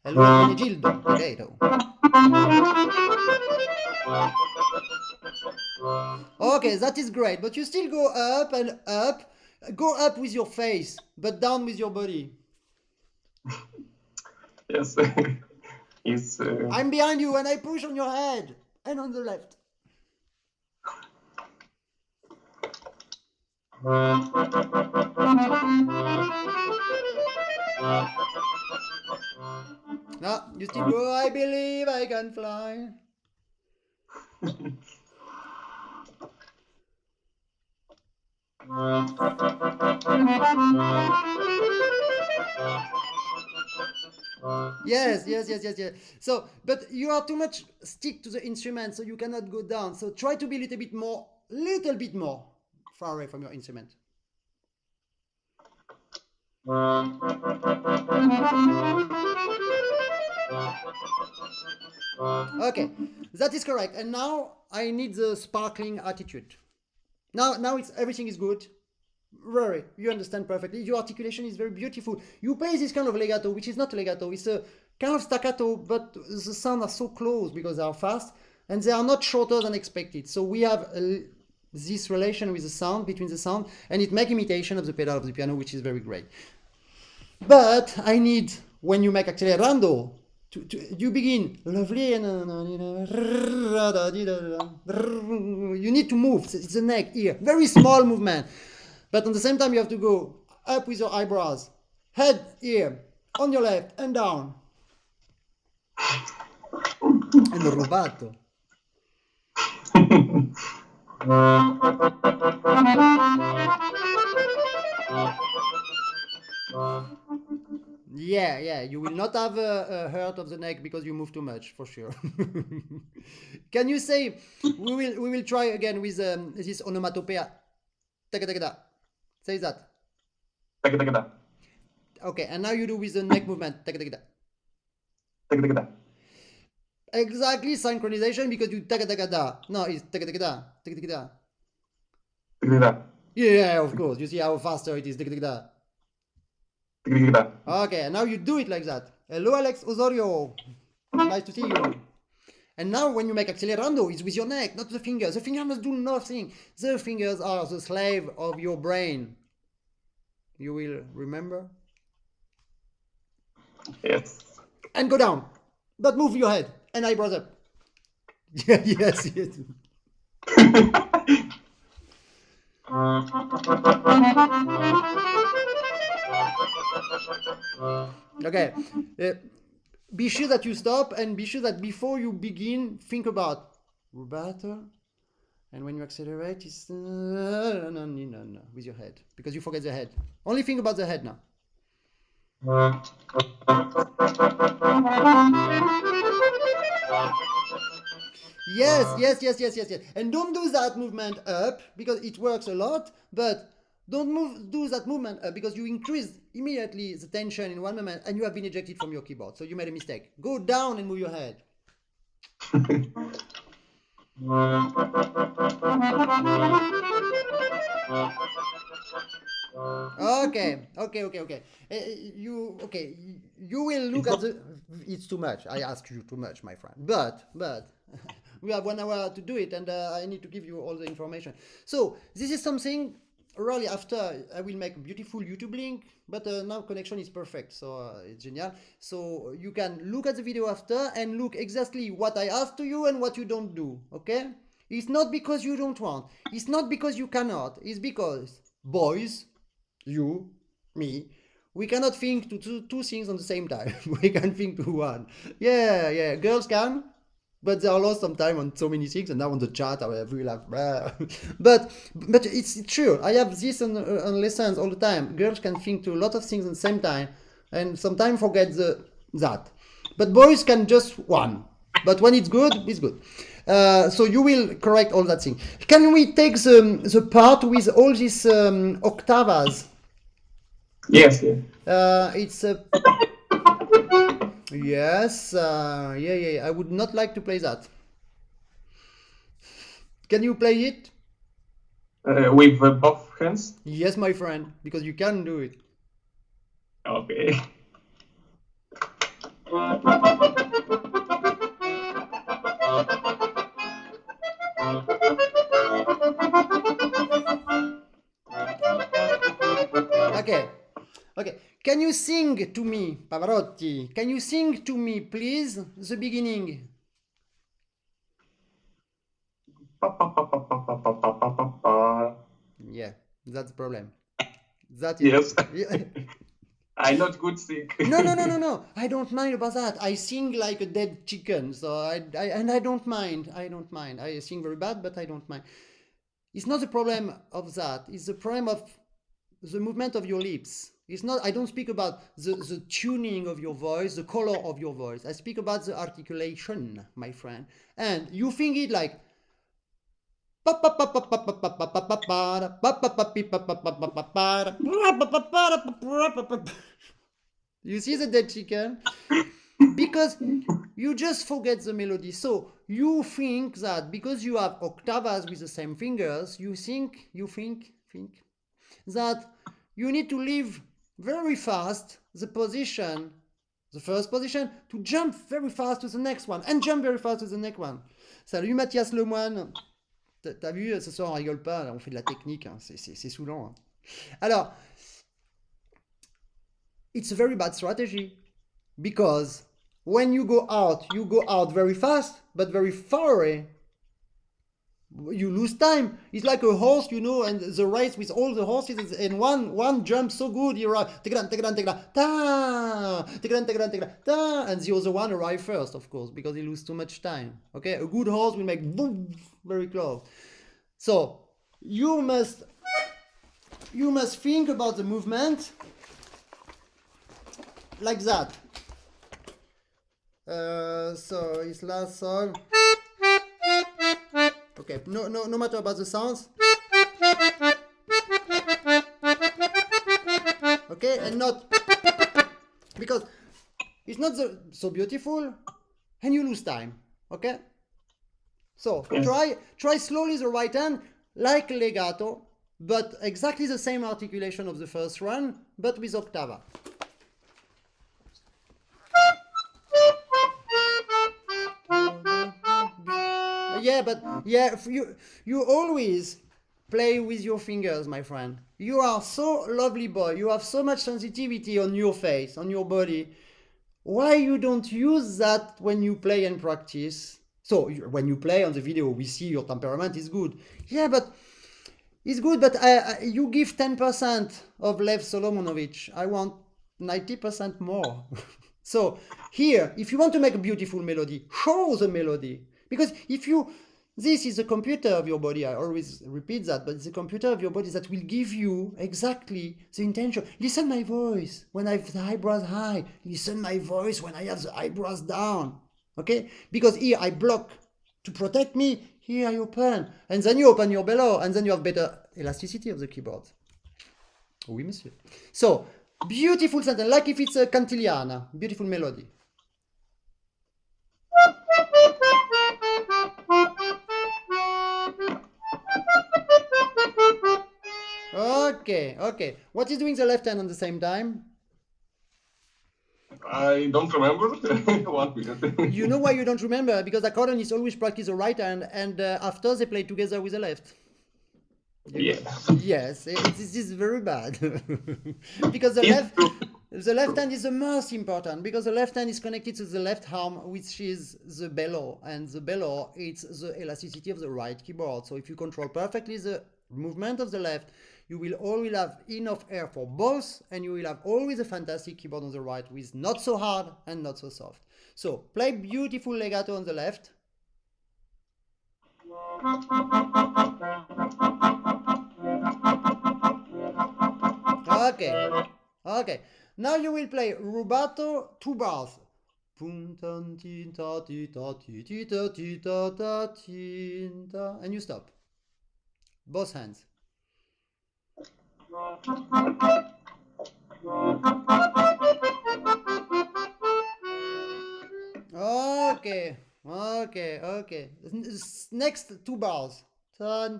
Hello, Benegildo. Potato. Okay, that is great, but you still go up and up. Go up with your face, but down with your body. Yes. It's I'm behind you and I push on your head and on the left. No, you still go, I believe I can fly. Yes. So, but you are too much stick to the instrument, so you cannot go down. So try to be a little bit more far away from your instrument. Okay, that is correct. And now I need the sparkling attitude. Now it's everything is good. Very, you understand perfectly. Your articulation is very beautiful. You play this kind of legato, which is not a legato. It's a kind of staccato, but the sounds are so close because they are fast and they are not shorter than expected. So we have this relation with the sound, between the sound, and it makes imitation of the pedal of the piano, which is very great. But I need, when you make accelerando, you begin lovely and you need to move. It's the neck here, very small movement. But at the same time, you have to go up with your eyebrows, head here, on your left, and down. And the rubato. Yeah, you will not have a hurt of the neck because you move too much, for sure. Can you say, we will try again with this onomatopoeia. Say that. Okay, and now you do with the neck movement. Exactly, synchronization, because you No, it's Yeah, of course. You see how faster it is. Okay, and now you do it like that. Hello, Alex Osorio. Nice to see you. And now when you make accelerando, it's with your neck, not the fingers. The fingers must do nothing. The fingers are the slave of your brain. You will remember? Yes. And go down. But move your head and eyebrows up. Yes. Okay. Be sure that you stop and be sure that before you begin, think about rubato. And when you accelerate, it's no, with your head, because you forget the head. Only think about the head now. Yes. And don't do that movement up because it works a lot, but don't do that movement up because you increase immediately the tension in one moment and you have been ejected from your keyboard. So you made a mistake. Go down and move your head. Okay. You will look at the. It's too much. I ask you too much, my friend. But we have 1 hour to do it, and I need to give you all the information. So this is something. Really, after I will make a beautiful YouTube link, but now connection is perfect, so it's genial. So you can look at the video after and look exactly what I asked to you and what you don't do. Okay? It's not because you don't want. It's not because you cannot. It's because boys, you, me, we cannot think to two things on the same time. We can think to one. Yeah. Girls can. but they are lost sometimes on so many things, and now on the chat I will have but it's true. I have this on lessons all the time. Girls can think to a lot of things at the same time and sometimes forget that, but boys can just one, but when it's good, it's good. So you will correct all that thing. Can we take the part with all these octavas? Yes, yes. It's yes, yeah. I would not like to play that. Can you play it? With both hands. Yes, my friend, because you can do it. Okay. Okay. Can you sing to me, Pavarotti? Can you sing to me, please, the beginning? Yeah, that's the problem. That is. Yes. Yeah. I not good sing. No. I don't mind about that. I sing like a dead chicken, so I don't mind. I don't mind. I sing very bad, but I don't mind. It's not the problem of that. It's the problem of the movement of your lips. It's not. I don't speak about the tuning of your voice, the color of your voice. I speak about the articulation, my friend. And you think it like. You see the dead chicken? Because you just forget the melody. So you think that because you have octavas with the same fingers, you think that you need to leave very fast the position, the first position, to jump very fast to the next one, and jump very fast to the next one. Salut Mathias Lemoine. T'as vu, ce soir on rigole pas, on fait de la technique, hein. C'est saoulant. Hein. Alors, it's a very bad strategy, because when you go out very fast, but very far away. You lose time. It's like a horse, and the race with all the horses, and one jumps so good, he arrives, and the other one arrives first, of course, because he loses too much time. Okay, a good horse will make boom very close. So you must think about the movement like that. So his last song. Okay, no matter about the sounds. Okay, and not because it's not so beautiful, and you lose time. Okay, so Yes. try slowly the right hand like legato, but exactly the same articulation of the first one, but with octava. Yeah, but you always play with your fingers, my friend. You are so lovely boy. You have so much sensitivity on your face, on your body. Why you don't use that when you play and practice? So when you play on the video, we see your temperament is good. Yeah, but it's good, but you give 10% of Lev Solomonovic. I want 90% more. So here, if you want to make a beautiful melody, show the melody. Because this is the computer of your body. I always repeat that, but it's the computer of your body that will give you exactly the intention. Listen my voice when I have the eyebrows high. Listen my voice when I have the eyebrows down. Okay? Because here I block to protect me. Here I open. And then you open your bellow, and then you have better elasticity of the keyboard. Oui, monsieur. So, beautiful sentence, like if it's a Cantillana. Beautiful melody. Okay. What is doing the left hand at the same time? I don't remember. 1 minute. You know why you don't remember? Because accordionists always practice the right hand, and after they play together with the left. Yeah. Yes, this is very bad. Because the left hand is the most important, because the left hand is connected to the left arm, which is the bellow, and the bellow it's the elasticity of the right keyboard. So if you control perfectly the movement of the left, you will always have enough air for both, and you will have always a fantastic keyboard on the right with not so hard and not so soft. So play beautiful legato on the left, Okay. Okay. Now you will play rubato 2 bars. And you stop. Both hands. Okay. Okay. Okay. Next 2 bars. Sorry.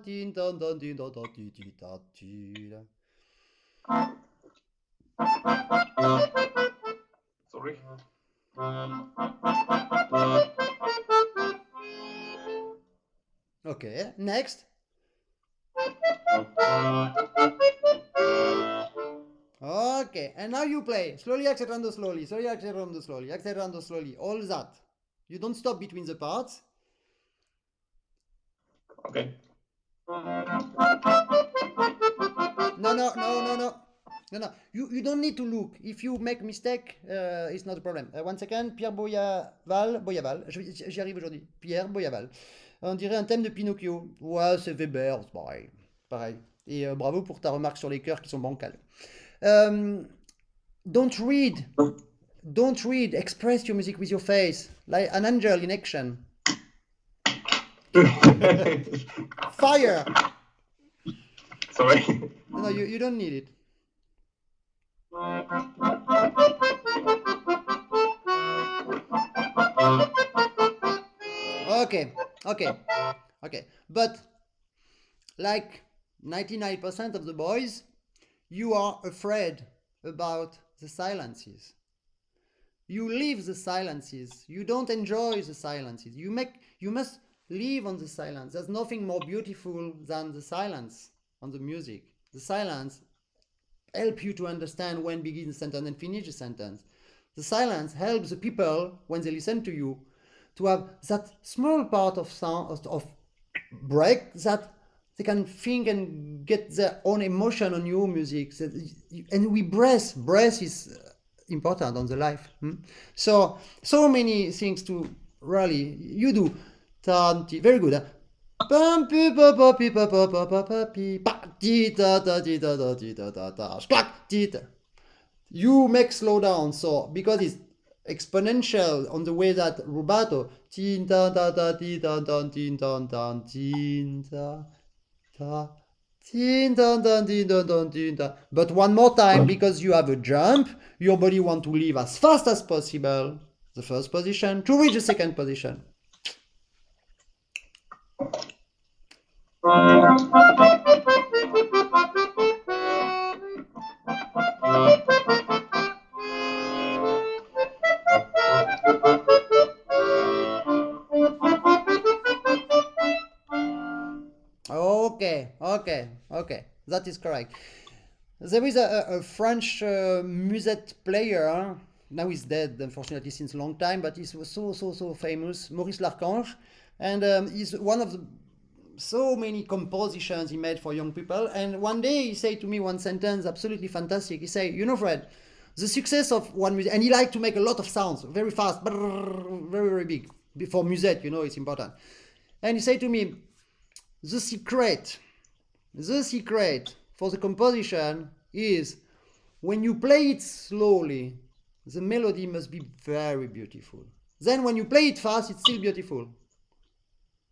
Okay. Next. Okay, and now you play. Slowly, accelerando slowly, slowly, accelerando slowly, accelerando slowly. All that. You don't stop between the parts. Okay. No, no, no, no, no. No, no. You don't need to look. If you make mistake, it's not a problem. 1 second. Pierre Boyaval. J'y arrive aujourd'hui. Pierre Boyaval. On dirait un thème de Pinocchio. Ouais, c'est Weber, c'est pareil. Pareil. Et bravo pour ta remarque sur les chœurs qui sont bancals. Don't read. Don't read. Express your music with your face. Like an angel in action. Fire. Sorry. No, you don't need it. Okay, okay, okay. But like 99% of the boys, you are afraid about the silences. You leave the silences. You don't enjoy the silences. You must live on the silence. There's nothing more beautiful than the silence on the music. The silence helps you to understand when begin the sentence and finish the sentence. The silence helps the people, when they listen to you, to have that small part of sound of break that they can think and get their own emotion on your music. And we breath is important on the life. So many things to really you do. Very good. You make slow down, so because it's exponential on the way that rubato. But one more time, because you have a jump, your body want to leave as fast as possible the first position to reach the second position. Okay. That is correct. There is a French musette player. Now he's dead, unfortunately, since a long time, but he's so famous, Maurice Larchange. And he's one of the so many compositions he made for young people. And one day he said to me one sentence absolutely fantastic. He said, you know, Fred, the success of one music, and he liked to make a lot of sounds, very fast, very big. For musette, you know, it's important. And he said to me, the secret for the composition is when you play it slowly, the melody must be very beautiful. Then when you play it fast, it's still beautiful.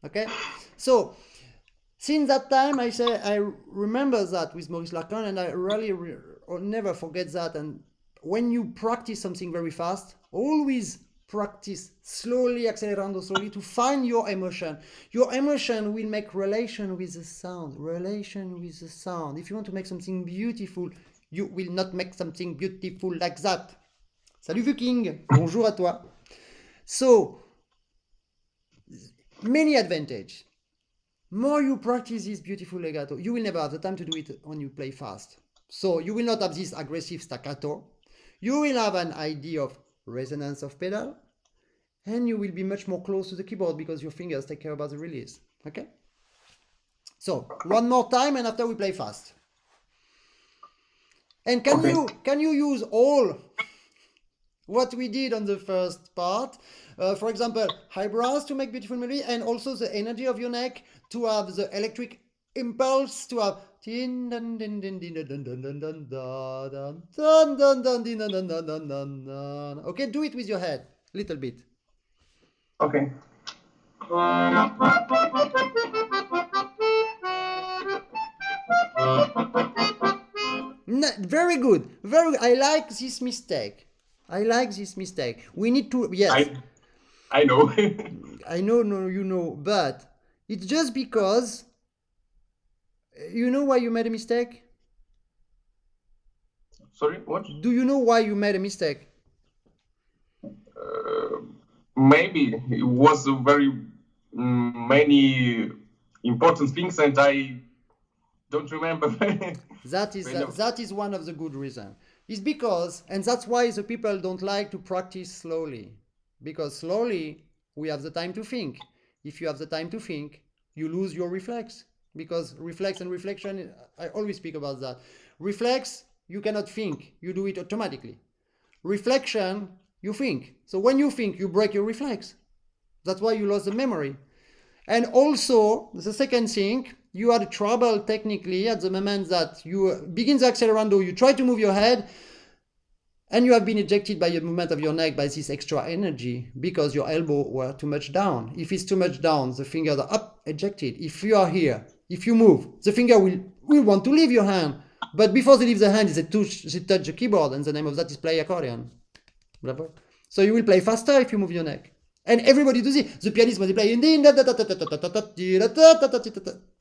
Okay? So, since that time, I remember that with Maurice Larchange, and I really I'll never forget that. And when you practice something very fast, always practice slowly, accelerando slowly to find your emotion. Your emotion will make relation with the sound. If you want to make something beautiful, you will not make something beautiful like that. Salut Viking, bonjour à toi. So, many advantages. More you practice this beautiful legato, you will never have the time to do it when you play fast. So you will not have this aggressive staccato. You will have an idea of resonance of pedal, and you will be much more close to the keyboard because your fingers take care about the release. Okay? So one more time, and after we play fast. And can you use all what we did on the first part. For example, eyebrows to make beautiful melody, and also the energy of your neck to have the electric impulse to have tin dun din din din dun dun dun dun dun dun dun dun din dun dun dun dun dun dun. Okay, do it with your head, little bit. Okay. Very good. Very. I like this mistake. I like this mistake. We need to. Yes, I know. I know. No, you know, but it's just because you know why you made a mistake. Sorry, what? Do you know why you made a mistake? Maybe it was a very many important things, and I don't remember. That is one of the good reasons. It's because, and that's why the people don't like to practice slowly, because slowly we have the time to think. If you have the time to think, you lose your reflex, because reflex and reflection, I always speak about that. Reflex, you cannot think, you do it automatically. Reflection, you think. So when you think, you break your reflex. That's why you lost the memory. And also, the second thing, you had trouble technically at the moment that you begin the accelerando, you try to move your head, and you have been ejected by a movement of your neck by this extra energy because your elbow were too much down. If it's too much down, the fingers are up, ejected. If you are here, if you move, the finger will want to leave your hand. But before they leave the hand, they touch the keyboard, and the name of that is play accordion. So you will play faster if you move your neck. And everybody does it. The pianist, when they play,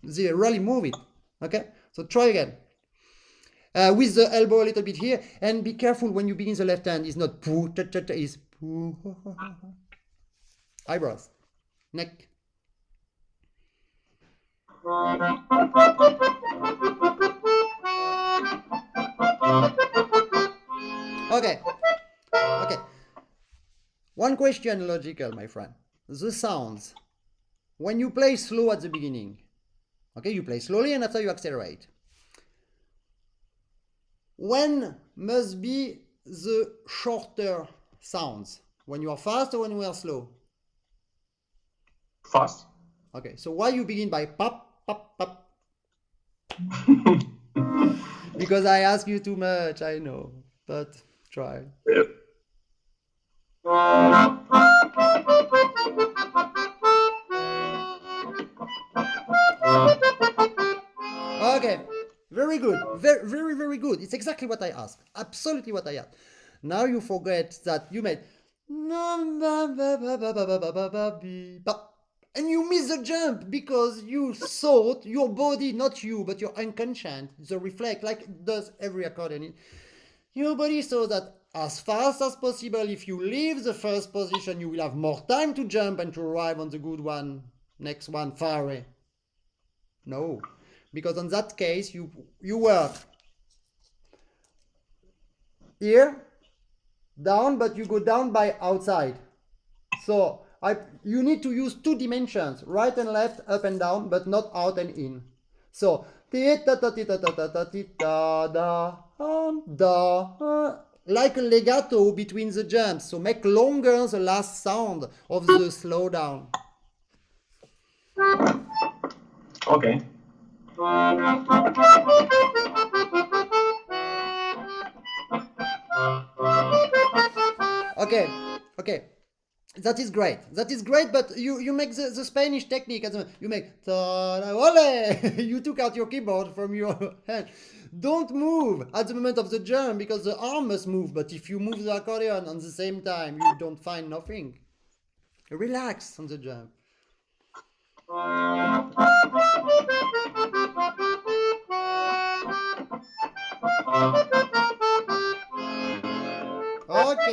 they really move it. Okay? So try again. With the elbow a little bit here. And be careful when you begin the left hand. It's not poo, it's poo. Eyebrows. Neck. Okay. Okay. One question logical, my friend. The sounds. When you play slow at the beginning, okay, you play slowly and after you accelerate. When must be the shorter sounds? When you are fast or when you are slow? Fast. Okay, so why you begin by pop, pop, pop? Because I ask you too much, I know, but try. Yeah. Okay, very good. Very, very, very good. It's exactly what I asked. Absolutely what I asked. Now you forget that you made and you miss the jump because you thought your body, not you, but your unconscious, the reflect, like does every accordion. Your body thought that as fast as possible, if you leave the first position, you will have more time to jump and to arrive on the good one, next one, far away. No, because in that case, you were here, down, but you go down by outside. So you need to use two dimensions, right and left, up and down, but not out and in. So like a legato between the jumps. So make longer the last sound of the slowdown. Okay. Okay, okay. That is great. That is great, but you make the Spanish technique. You make ole. You took out your keyboard from your hand. Don't move at the moment of the jump because the arm must move. But if you move the accordion at the same time, you don't find nothing. Relax on the jump. Ok.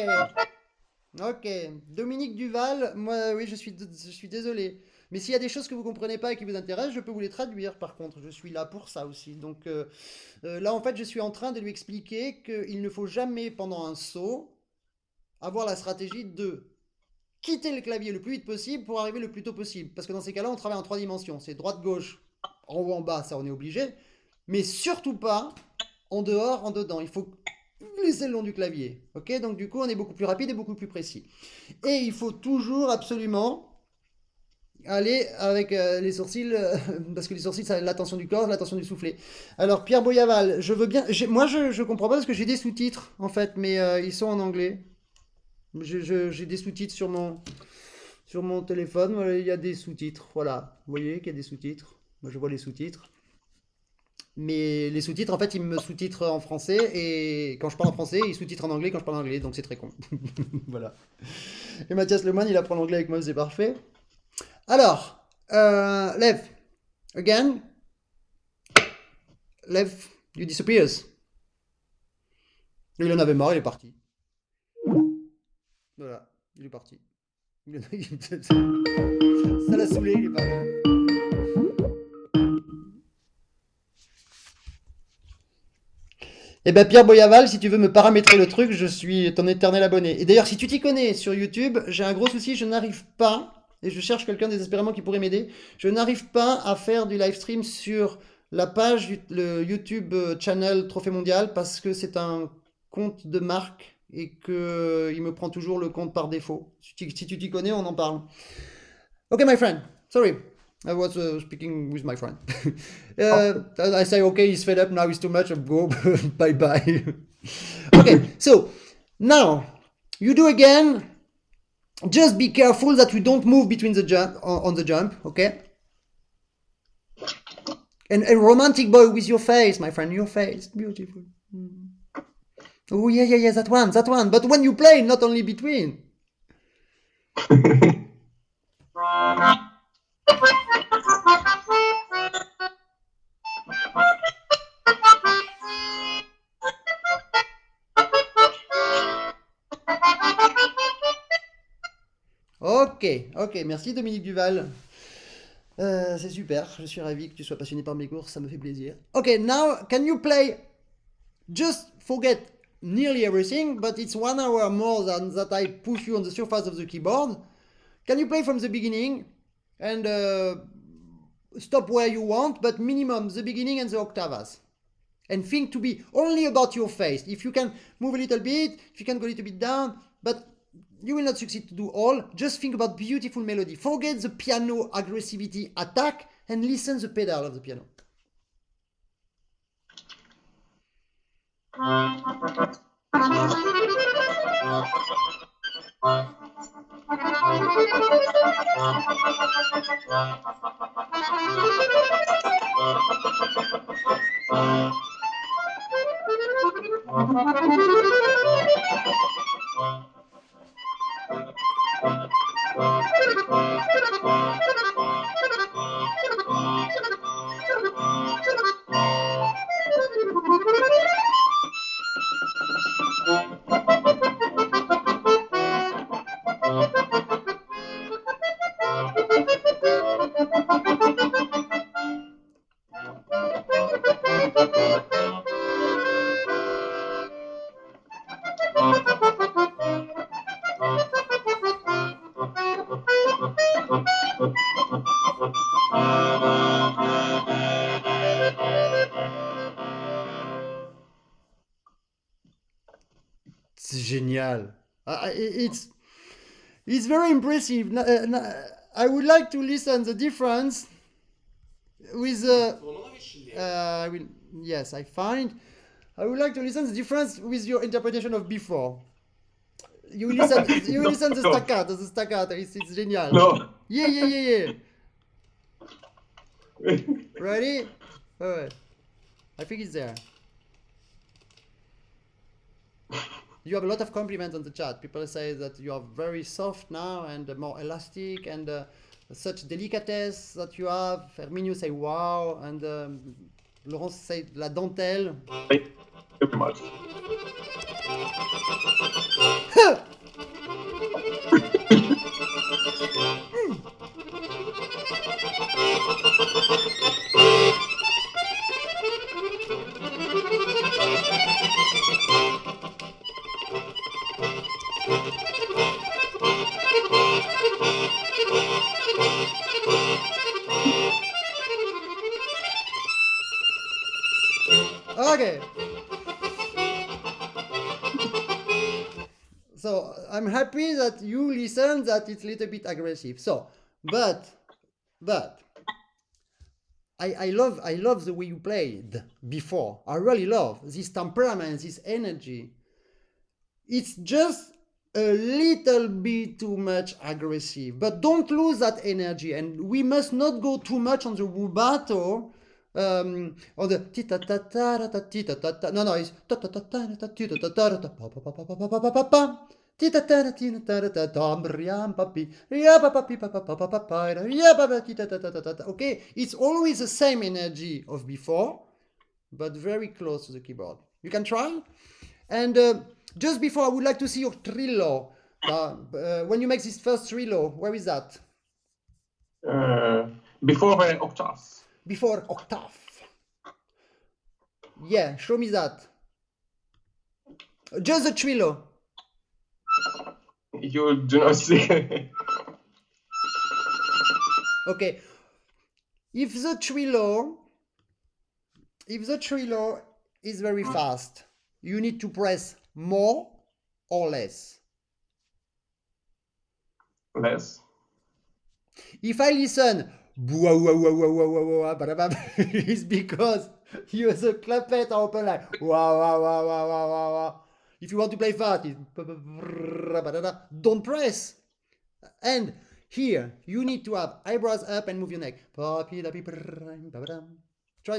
Ok. Dominique Duval, moi, oui, je suis désolé. Mais s'il y a des choses que vous comprenez pas et qui vous intéressent, je peux vous les traduire par contre. Je suis là pour ça aussi. Donc là, en fait, je suis en train de lui expliquer qu'il ne faut jamais, pendant un saut, avoir la stratégie de quitter le clavier le plus vite possible pour arriver le plus tôt possible. Parce que dans ces cas-là, on travaille en trois dimensions. C'est droite-gauche, en haut, en bas, ça on est obligé. Mais surtout pas en dehors, en dedans. Il faut plus c'est le long du clavier. Ok, donc du coup, on est beaucoup plus rapide et beaucoup plus précis. Et il faut toujours absolument aller avec les sourcils, parce que les sourcils, c'est l'attention du corps, l'attention du soufflet. Alors, Pierre Boyaval, je veux bien. Moi, je comprends pas parce que j'ai des sous-titres, en fait, mais ils sont en anglais. J'ai des sous-titres sur mon téléphone, il y a des sous-titres. Voilà, vous voyez qu'il y a des sous-titres. Moi, je vois les sous-titres. Mais les sous-titres, en fait, ils me sous-titrent en français et quand je parle en français, ils sous-titrent en anglais quand je parle en anglais, donc c'est très con. Voilà. Et Mathias Lemoine, il apprend l'anglais avec moi, c'est parfait. Alors, Lev, again, Lev, you disappears. Il en avait marre, il est parti. Voilà, il est parti. Ça l'a saoulé, il est parti. Eh ben Pierre Boyaval, si tu veux me paramétrer le truc, je suis ton éternel abonné. Et d'ailleurs, si tu t'y connais sur YouTube, j'ai un gros souci, je n'arrive pas, et je cherche quelqu'un désespérément qui pourrait m'aider, je n'arrive pas à faire du live stream sur la page, le YouTube channel Trophée Mondial, parce que c'est un compte de marque et que il me prend toujours le compte par défaut. Si tu t'y connais, on en parle. Ok, my friend, sorry. I was speaking with my friend. I say, okay, he's fed up, now he's too much, go, bye bye. Okay, so now you do again. Just be careful that you don't move between the jump on the jump, okay? And a romantic boy with your face, my friend, your face, beautiful. Oh yeah, that one. But when you play, not only between. Ok, merci Dominique Duval. C'est super, je suis ravi que tu sois passionné par mes courses, ça me fait plaisir. Ok, now can you play? Just forget nearly everything, but it's 1 hour more than that I push you on the surface of the keyboard. Can you play from the beginning and stop where you want, but minimum the beginning and the octavas? And think to be only about your face. If you can move a little bit, if you can go a little bit down, but you will not succeed to do all. Just think about beautiful melody. Forget the piano aggressivity attack and listen the pedal of the piano. C'est génial. It's very impressive. I would like to listen the difference with yes, I find. I would like to listen the difference with your interpretation of before. You listen the staccato. The staccato. It's genial. No. Yeah. Ready? Alright. I think it's there. You have a lot of compliments on the chat. People say that you are very soft now and more elastic and such delicatesse that you have. Herminio say wow and Laurence say la dentelle. Thank you very much. Okay. So I'm happy that you listen that it's a little bit aggressive. So, but I love the way you played before. I really love this temperament, this energy. It's just a little bit too much aggressive, but don't lose that energy. And we must not go too much on the rubato. Or the tita ta ta ta tita ta ta. No, it's ta ta ta ta ta tita ta ta ta pa pa pa pa pa pa pa pa pa. Tita ta ta tina ta ta ta riam papi ria pa papi pa pa pa pa pa pa ria pa pa tita ta ta ta ta. Okay, it's always the same energy of before, but very close to the keyboard. You can try. And just before, I would like to see your trillo. When you make this first trillo, where is that? Before octaves. Before octave. Yeah, show me that. Just the trillo. You do not see. Okay. If the trillo is very fast, you need to press more or less. Less. If I listen, it's because you the clappet are open like wow wow wow wow wow wow wow. If you want to play fast, don't press. And here you need to have eyebrows up and move your neck. Try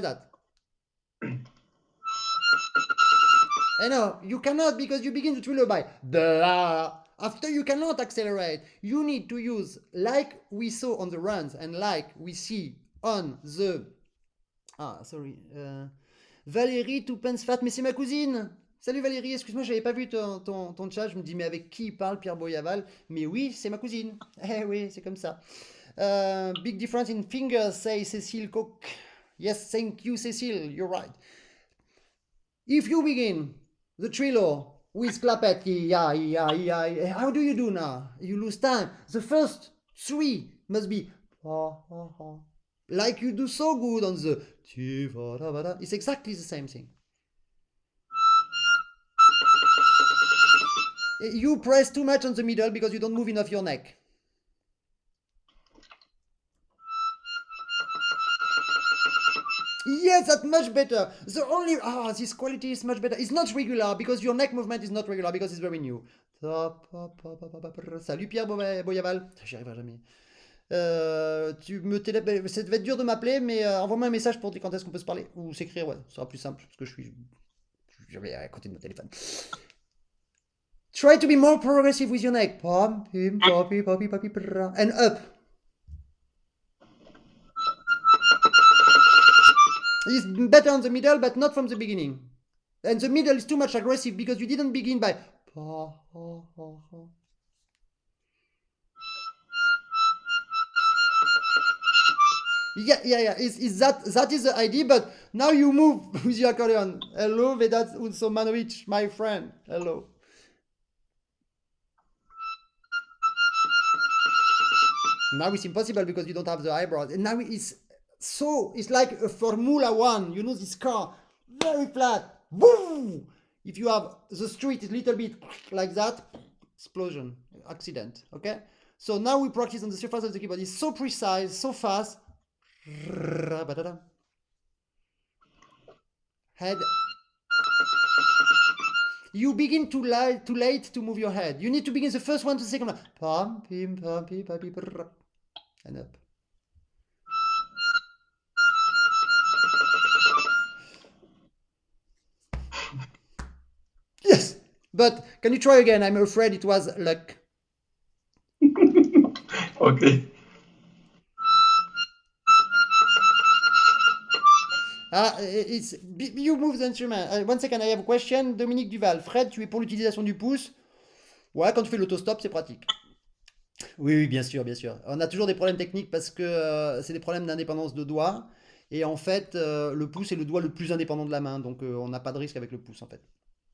that. I know you cannot because you begin the trillo by da. After you cannot accelerate. You need to use like we saw on the runs and like we see on the. Ah, sorry. Valérie Toupensfat, mais c'est ma cousine. Salut Valérie, excuse-moi, j'avais pas vu ton chat. Je me dis, mais avec qui il parle Pierre Boyaval? Mais oui, c'est ma cousine. Eh oui, c'est comme ça. Big difference in fingers, say Cécile Coq. Yes, thank you, Cécile. You're right. If you begin the trillo with clappet, how do you do now? You lose time. The first three must be like you do so good on the. It's exactly the same thing. You press too much on the middle because you don't move enough your neck. Yes, that's much better. The only this quality is much better. It's not regular because your neck movement is not regular because it's very new. Salut Pierre Boyaval. J'y arriverai jamais. Ça va être dur de m'appeler, mais envoie-moi un message pour dire quand est-ce qu'on peut se parler ou s'écrire. Ouais, ce sera plus simple parce que je vais à côté de mon téléphone. Try to be more progressive with your neck. And up. It's better on the middle, but not from the beginning. And the middle is too much aggressive because you didn't begin by. Yeah. That is the idea, but now you move with your accordion. Hello, Vedat Solomonovic, my friend. Hello. Now it's impossible because you don't have the eyebrows. And now it's like a Formula One. You know this car, very flat. Woo! If you have the street is a little bit like that, explosion, accident. Okay? So now we practice on the surface of the keyboard. It's so precise, so fast. Head. You begin too late to move your head. You need to begin the first one to the second one. Pam, pim, pam, pim, pam, pim, and up. Yes, but can you try again? I'm afraid it was luck. Okay. You move the instrument. 1 second, I have a question. Dominique Duval. Fred, tu es pour l'utilisation du pouce? Ouais, quand tu fais l'autostop, c'est pratique. Oui, bien sûr. On a toujours des problèmes techniques parce que c'est des problèmes d'indépendance de doigts. Et en fait, le pouce est le doigt le plus indépendant de la main. Donc, on n'a pas de risque avec le pouce, en fait.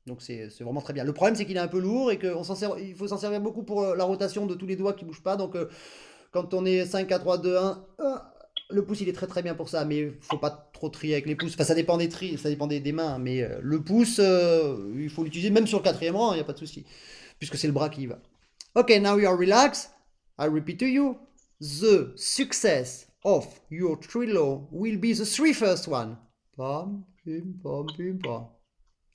Donc, c'est vraiment très bien. Le problème, c'est qu'il est un peu lourd et qu'il faut s'en servir beaucoup pour la rotation de tous les doigts qui ne bougent pas. Donc, quand on est 5, 4, 3, 2, 1... le pouce, il est très très bien pour ça, mais il faut pas trop trier avec les pouces. Enfin, ça dépend des mains, mais le pouce, il faut l'utiliser même sur le 4e rang, il n'y a pas de souci. puisque c'est le bras qui y va. Okay, now you are relaxed. I repeat to you, the success of your trilo will be the three first one. Pam, pim, pam, pim, pam.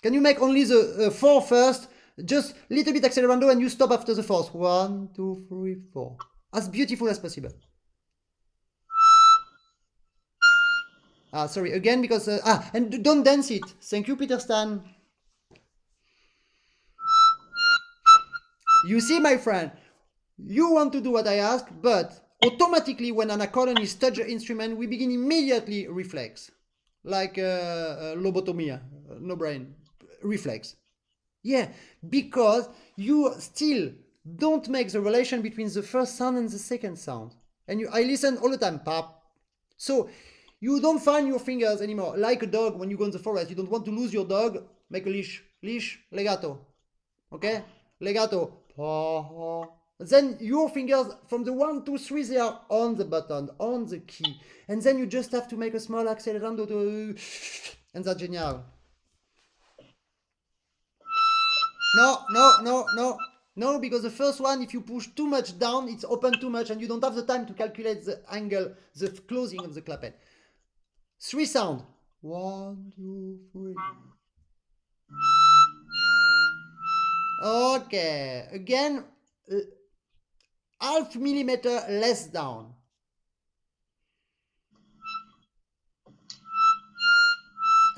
Can you make only the four first? Just little bit accelerando and you stop after the fourth. 1, 2, 3, 4. As beautiful as possible. Sorry, again, because... and don't dance it. Thank you, Peter Stan. You see, my friend, you want to do what I ask, but automatically when an accordionist touches the instrument, we begin immediately reflex. Like lobotomia, no brain, reflex. Yeah, because you still don't make the relation between the first sound and the second sound. And I listen all the time, pap. So you don't find your fingers anymore. Like a dog, when you go in the forest, you don't want to lose your dog, make a leash. Leash, legato. Okay? Legato. Then your fingers, from the 1, 2, 3, they are on the button, on the key. And then you just have to make a small accelerando to... And that's genial. No, because the first one, if you push too much down, it's open too much and you don't have the time to calculate the angle, the closing of the clapet. 3 sound. 1, 2, 3. Okay, again, half millimeter less down.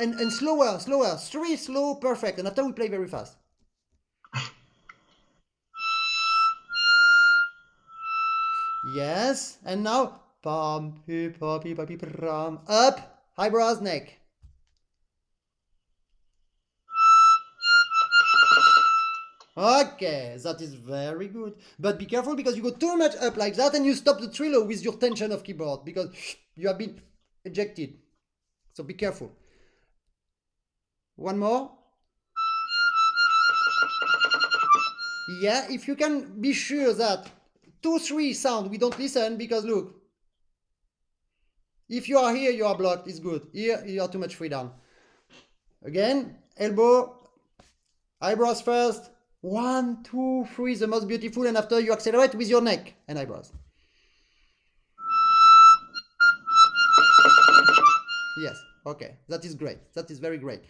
And slower, 3 slow, perfect. And after we play very fast. Yes, and now pam, up, eyebrows, neck. Okay, that is very good. But be careful because you go too much up like that and you stop the trilo with your tension of keyboard because you have been ejected. So be careful. One more. Yeah, if you can be sure that 2, 3 sound, we don't listen because look, if you are here, you are blocked, it's good. Here, you are too much free down. Again, elbow, eyebrows first. 1, 2, 3, the most beautiful, and after you accelerate with your neck and eyebrows. Yes, okay, that is great. That is very great.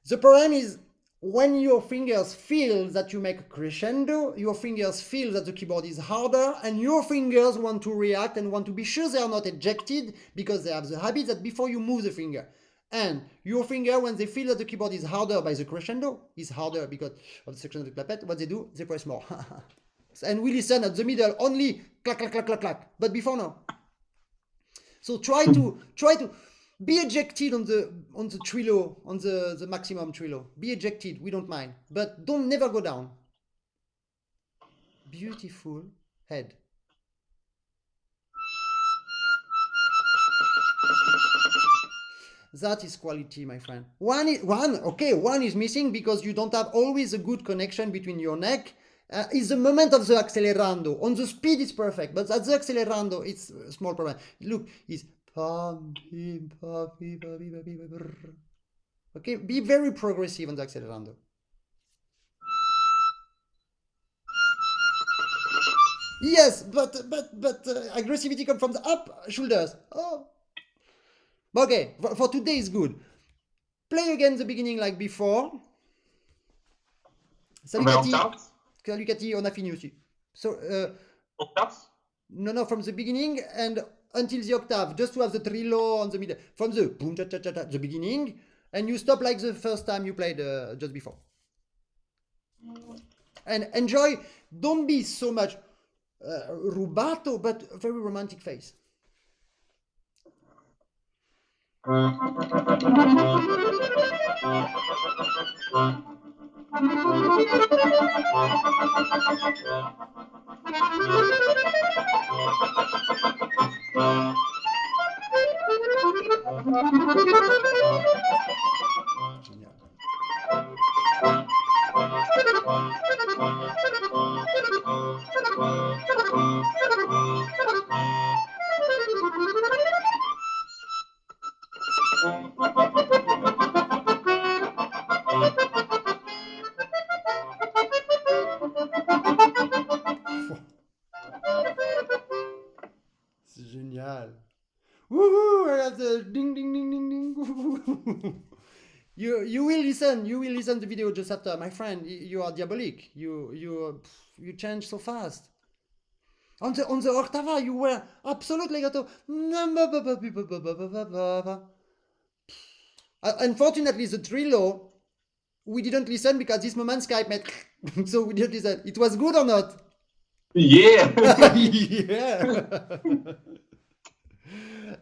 The problem is when your fingers feel that you make a crescendo, your fingers feel that the keyboard is harder, and your fingers want to react and want to be sure they are not ejected because they have the habit that before you move the finger. And your finger, when they feel that the keyboard is harder by the crescendo, is harder because of the section of the clapet, what they do, they press more. And we listen at the middle only clack, clack, clack, clack, clack. But before, no. So try to be ejected on the trilo, on the maximum trilo. Be ejected, we don't mind. But don't never go down. Beautiful head. That is quality, my friend. One is missing because you don't have always a good connection between your neck. It's the moment of the accelerando. On the speed, it's perfect, but at the accelerando, it's a small problem. Look, it's pam, pim, pa, pi, pa, pi, pa, pi, pa, brr. Okay, be very progressive on the accelerando. Yes, but aggressivity comes from the up shoulders. Oh. Okay, for today is good. Play again the beginning like before. Salut Cathy, on a fini aussi. So, octaves? No, from the beginning and until the octave, just to have the trilo on the middle. From the boom, cha, cha, cha, cha, the beginning, and you stop like the first time you played just before. And enjoy, don't be so much rubato, but a very romantic face. You will listen. You will listen to the video just after. My friend, you are diabolic. You change so fast. On the octava, you were absolutely legato. Unfortunately, the Trilo, we didn't listen because this moment Skype made so we didn't listen. It was good or not? Yeah. Yeah.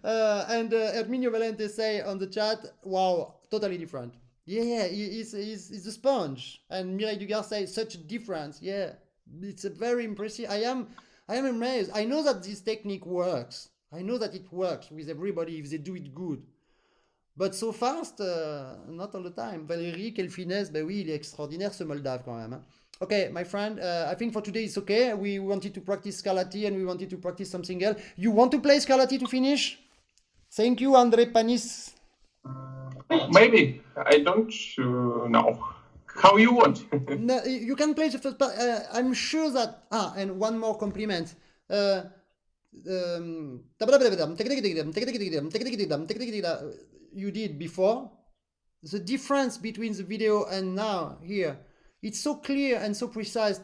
And Herminio Valente say on the chat, wow, totally different. Yeah, he's a sponge. And Mireille Dugard say such a difference. Yeah, it's a very impressive. I am amazed. I know that this technique works. I know that it works with everybody if they do it good. But so fast, not all the time. Valérie, quelle finesse. Ben oui, il est extraordinaire ce Moldave quand même. Hein. Okay, my friend, I think for today it's okay. We wanted to practice Scarlatti and we wanted to practice something else. You want to play Scarlatti to finish? Thank you, André Panis. Maybe. I don't know. How you want. No, you can play the first part. I'm sure that... Ah, and one more compliment. You did before. The difference between the video and now here, it's so clear and so precise.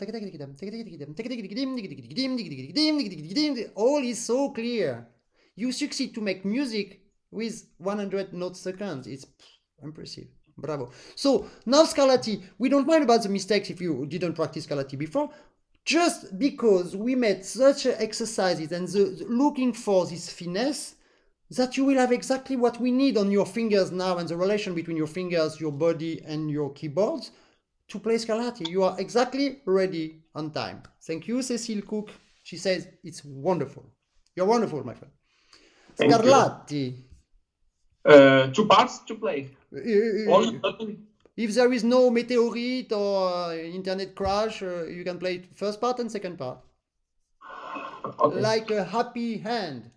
All is so clear. You succeed to make music with 100 notes seconds. It's impressive. Bravo. So now Scarlatti, we don't mind about the mistakes if you didn't practice Scarlatti before. Just because we made such exercises and looking for this finesse, that you will have exactly what we need on your fingers now and the relation between your fingers, your body, and your keyboards to play Scarlatti. You are exactly ready on time. Thank you, Cecile Cook. She says it's wonderful. You're wonderful, my friend. Thank Scarlatti. 2 parts to play. If there is no meteorite or internet crash, you can play first part and second part. Okay. Like a happy hand.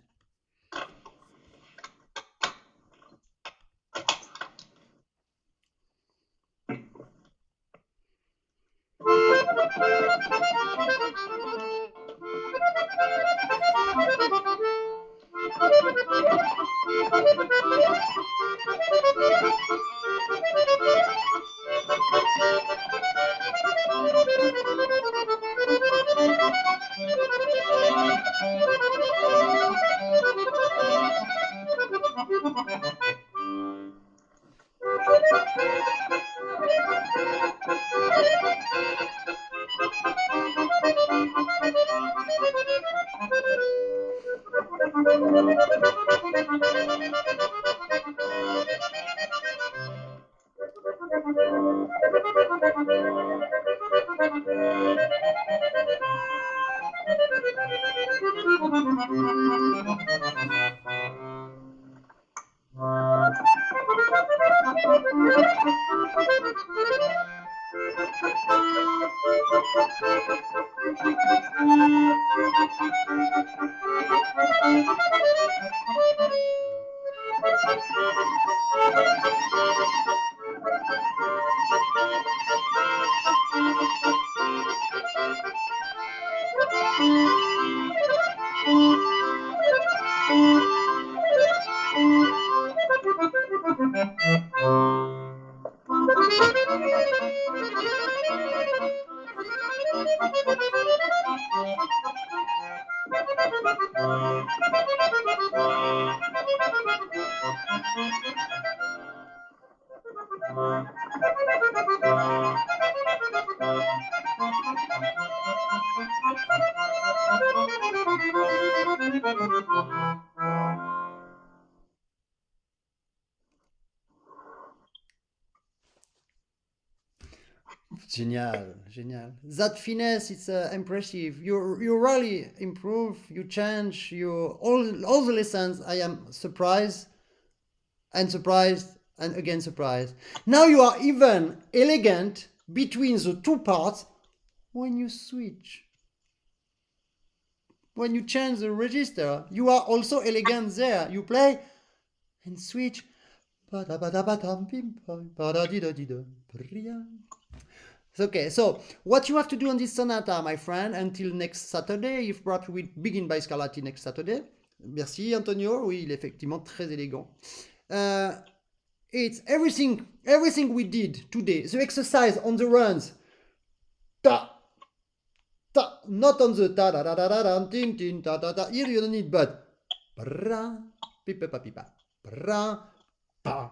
Génial, génial. That finesse, it's impressive. You really improve, you change, all the lessons. I am surprised and again surprised. Now you are even elegant between the two parts when you switch. When you change the register, you are also elegant there. You play and switch. Okay, so what you have to do on this sonata, my friend, until next Saturday, if perhaps we begin by Scarlatti next Saturday. Merci Antonio, oui, il est effectivement très élégant. It's everything we did today. The exercise on the runs. Ta, ta, not on the ta da da da da da tin tin ta ta ta. Here you don't need but. Bra, pipa pa pipa. Bra, pa,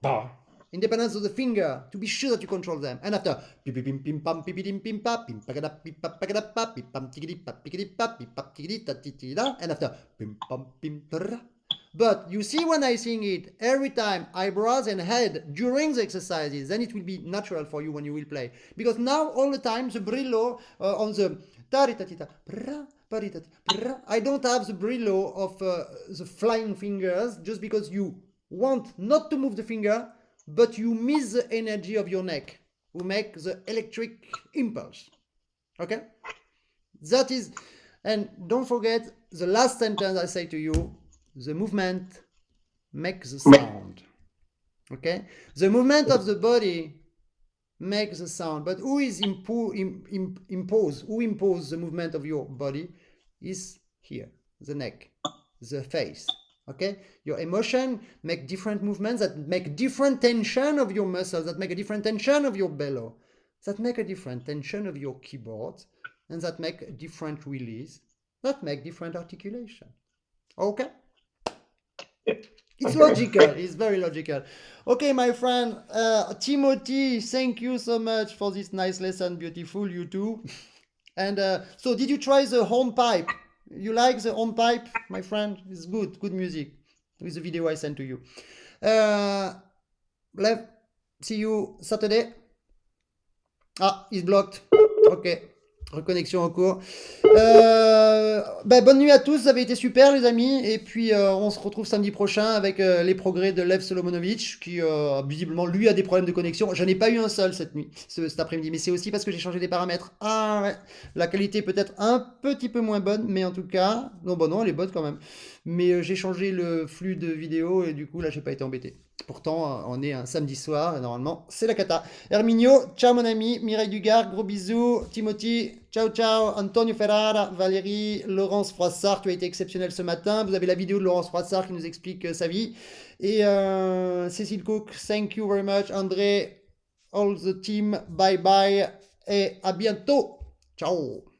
pa. Independence of the finger to be sure that you control them. And after pim pim pim pam pim pim pim pa pim pagada pim pa pagada pa pim pam tigidi pa pigidi pa pim pam tigidi ta titida. And after pim pam pim tra. But you see when I sing it every time eyebrows and head during the exercises, then it will be natural for you when you will play. Because now all the time the brillo on the taritatita I don't have the brillo of the flying fingers just because you want not to move the finger, but you miss the energy of your neck who make the electric impulse. Okay? That is, and don't forget the last sentence I say to you, the movement makes the sound. Okay? The movement of the body makes the sound, but who is who impose the movement of your body is here, the neck, the face. Okay? Your emotion make different movements that make different tension of your muscles, that make a different tension of your bellow, that make a different tension of your keyboard, and that make a different release, that make different articulation. Okay? It's logical. It's very logical. Okay, my friend, Timothy, thank you so much for this nice lesson. Beautiful, you too. And so did you try the hornpipe? You like the hornpipe, my friend? It's good music with the video I sent to you. Lev, see you Saturday. Ah, it's blocked. Ok. Reconnexion en cours. Bonne nuit à tous, ça avait été super les amis. Et puis on se retrouve samedi prochain avec les progrès de Lev Solomonovic qui visiblement lui a des problèmes de connexion. J'en ai pas eu un seul cette nuit, cet après-midi. Mais c'est aussi parce que j'ai changé des paramètres. Ah ouais, la qualité peut être un petit peu moins bonne, mais en tout cas... Non, elle est bonne quand même. Mais j'ai changé le flux de vidéo et du coup là j'ai pas été embêté. Pourtant, on est un samedi soir, et normalement, c'est la cata. Herminio, ciao mon ami, Mireille Dugard, gros bisous, Timothy, ciao, Antonio Ferrara, Valérie, Laurence Froissart, tu as été exceptionnel ce matin. Vous avez la vidéo de Laurence Froissart qui nous explique sa vie. Et Cécile Cook, thank you very much. André, all the team, bye bye, et à bientôt. Ciao.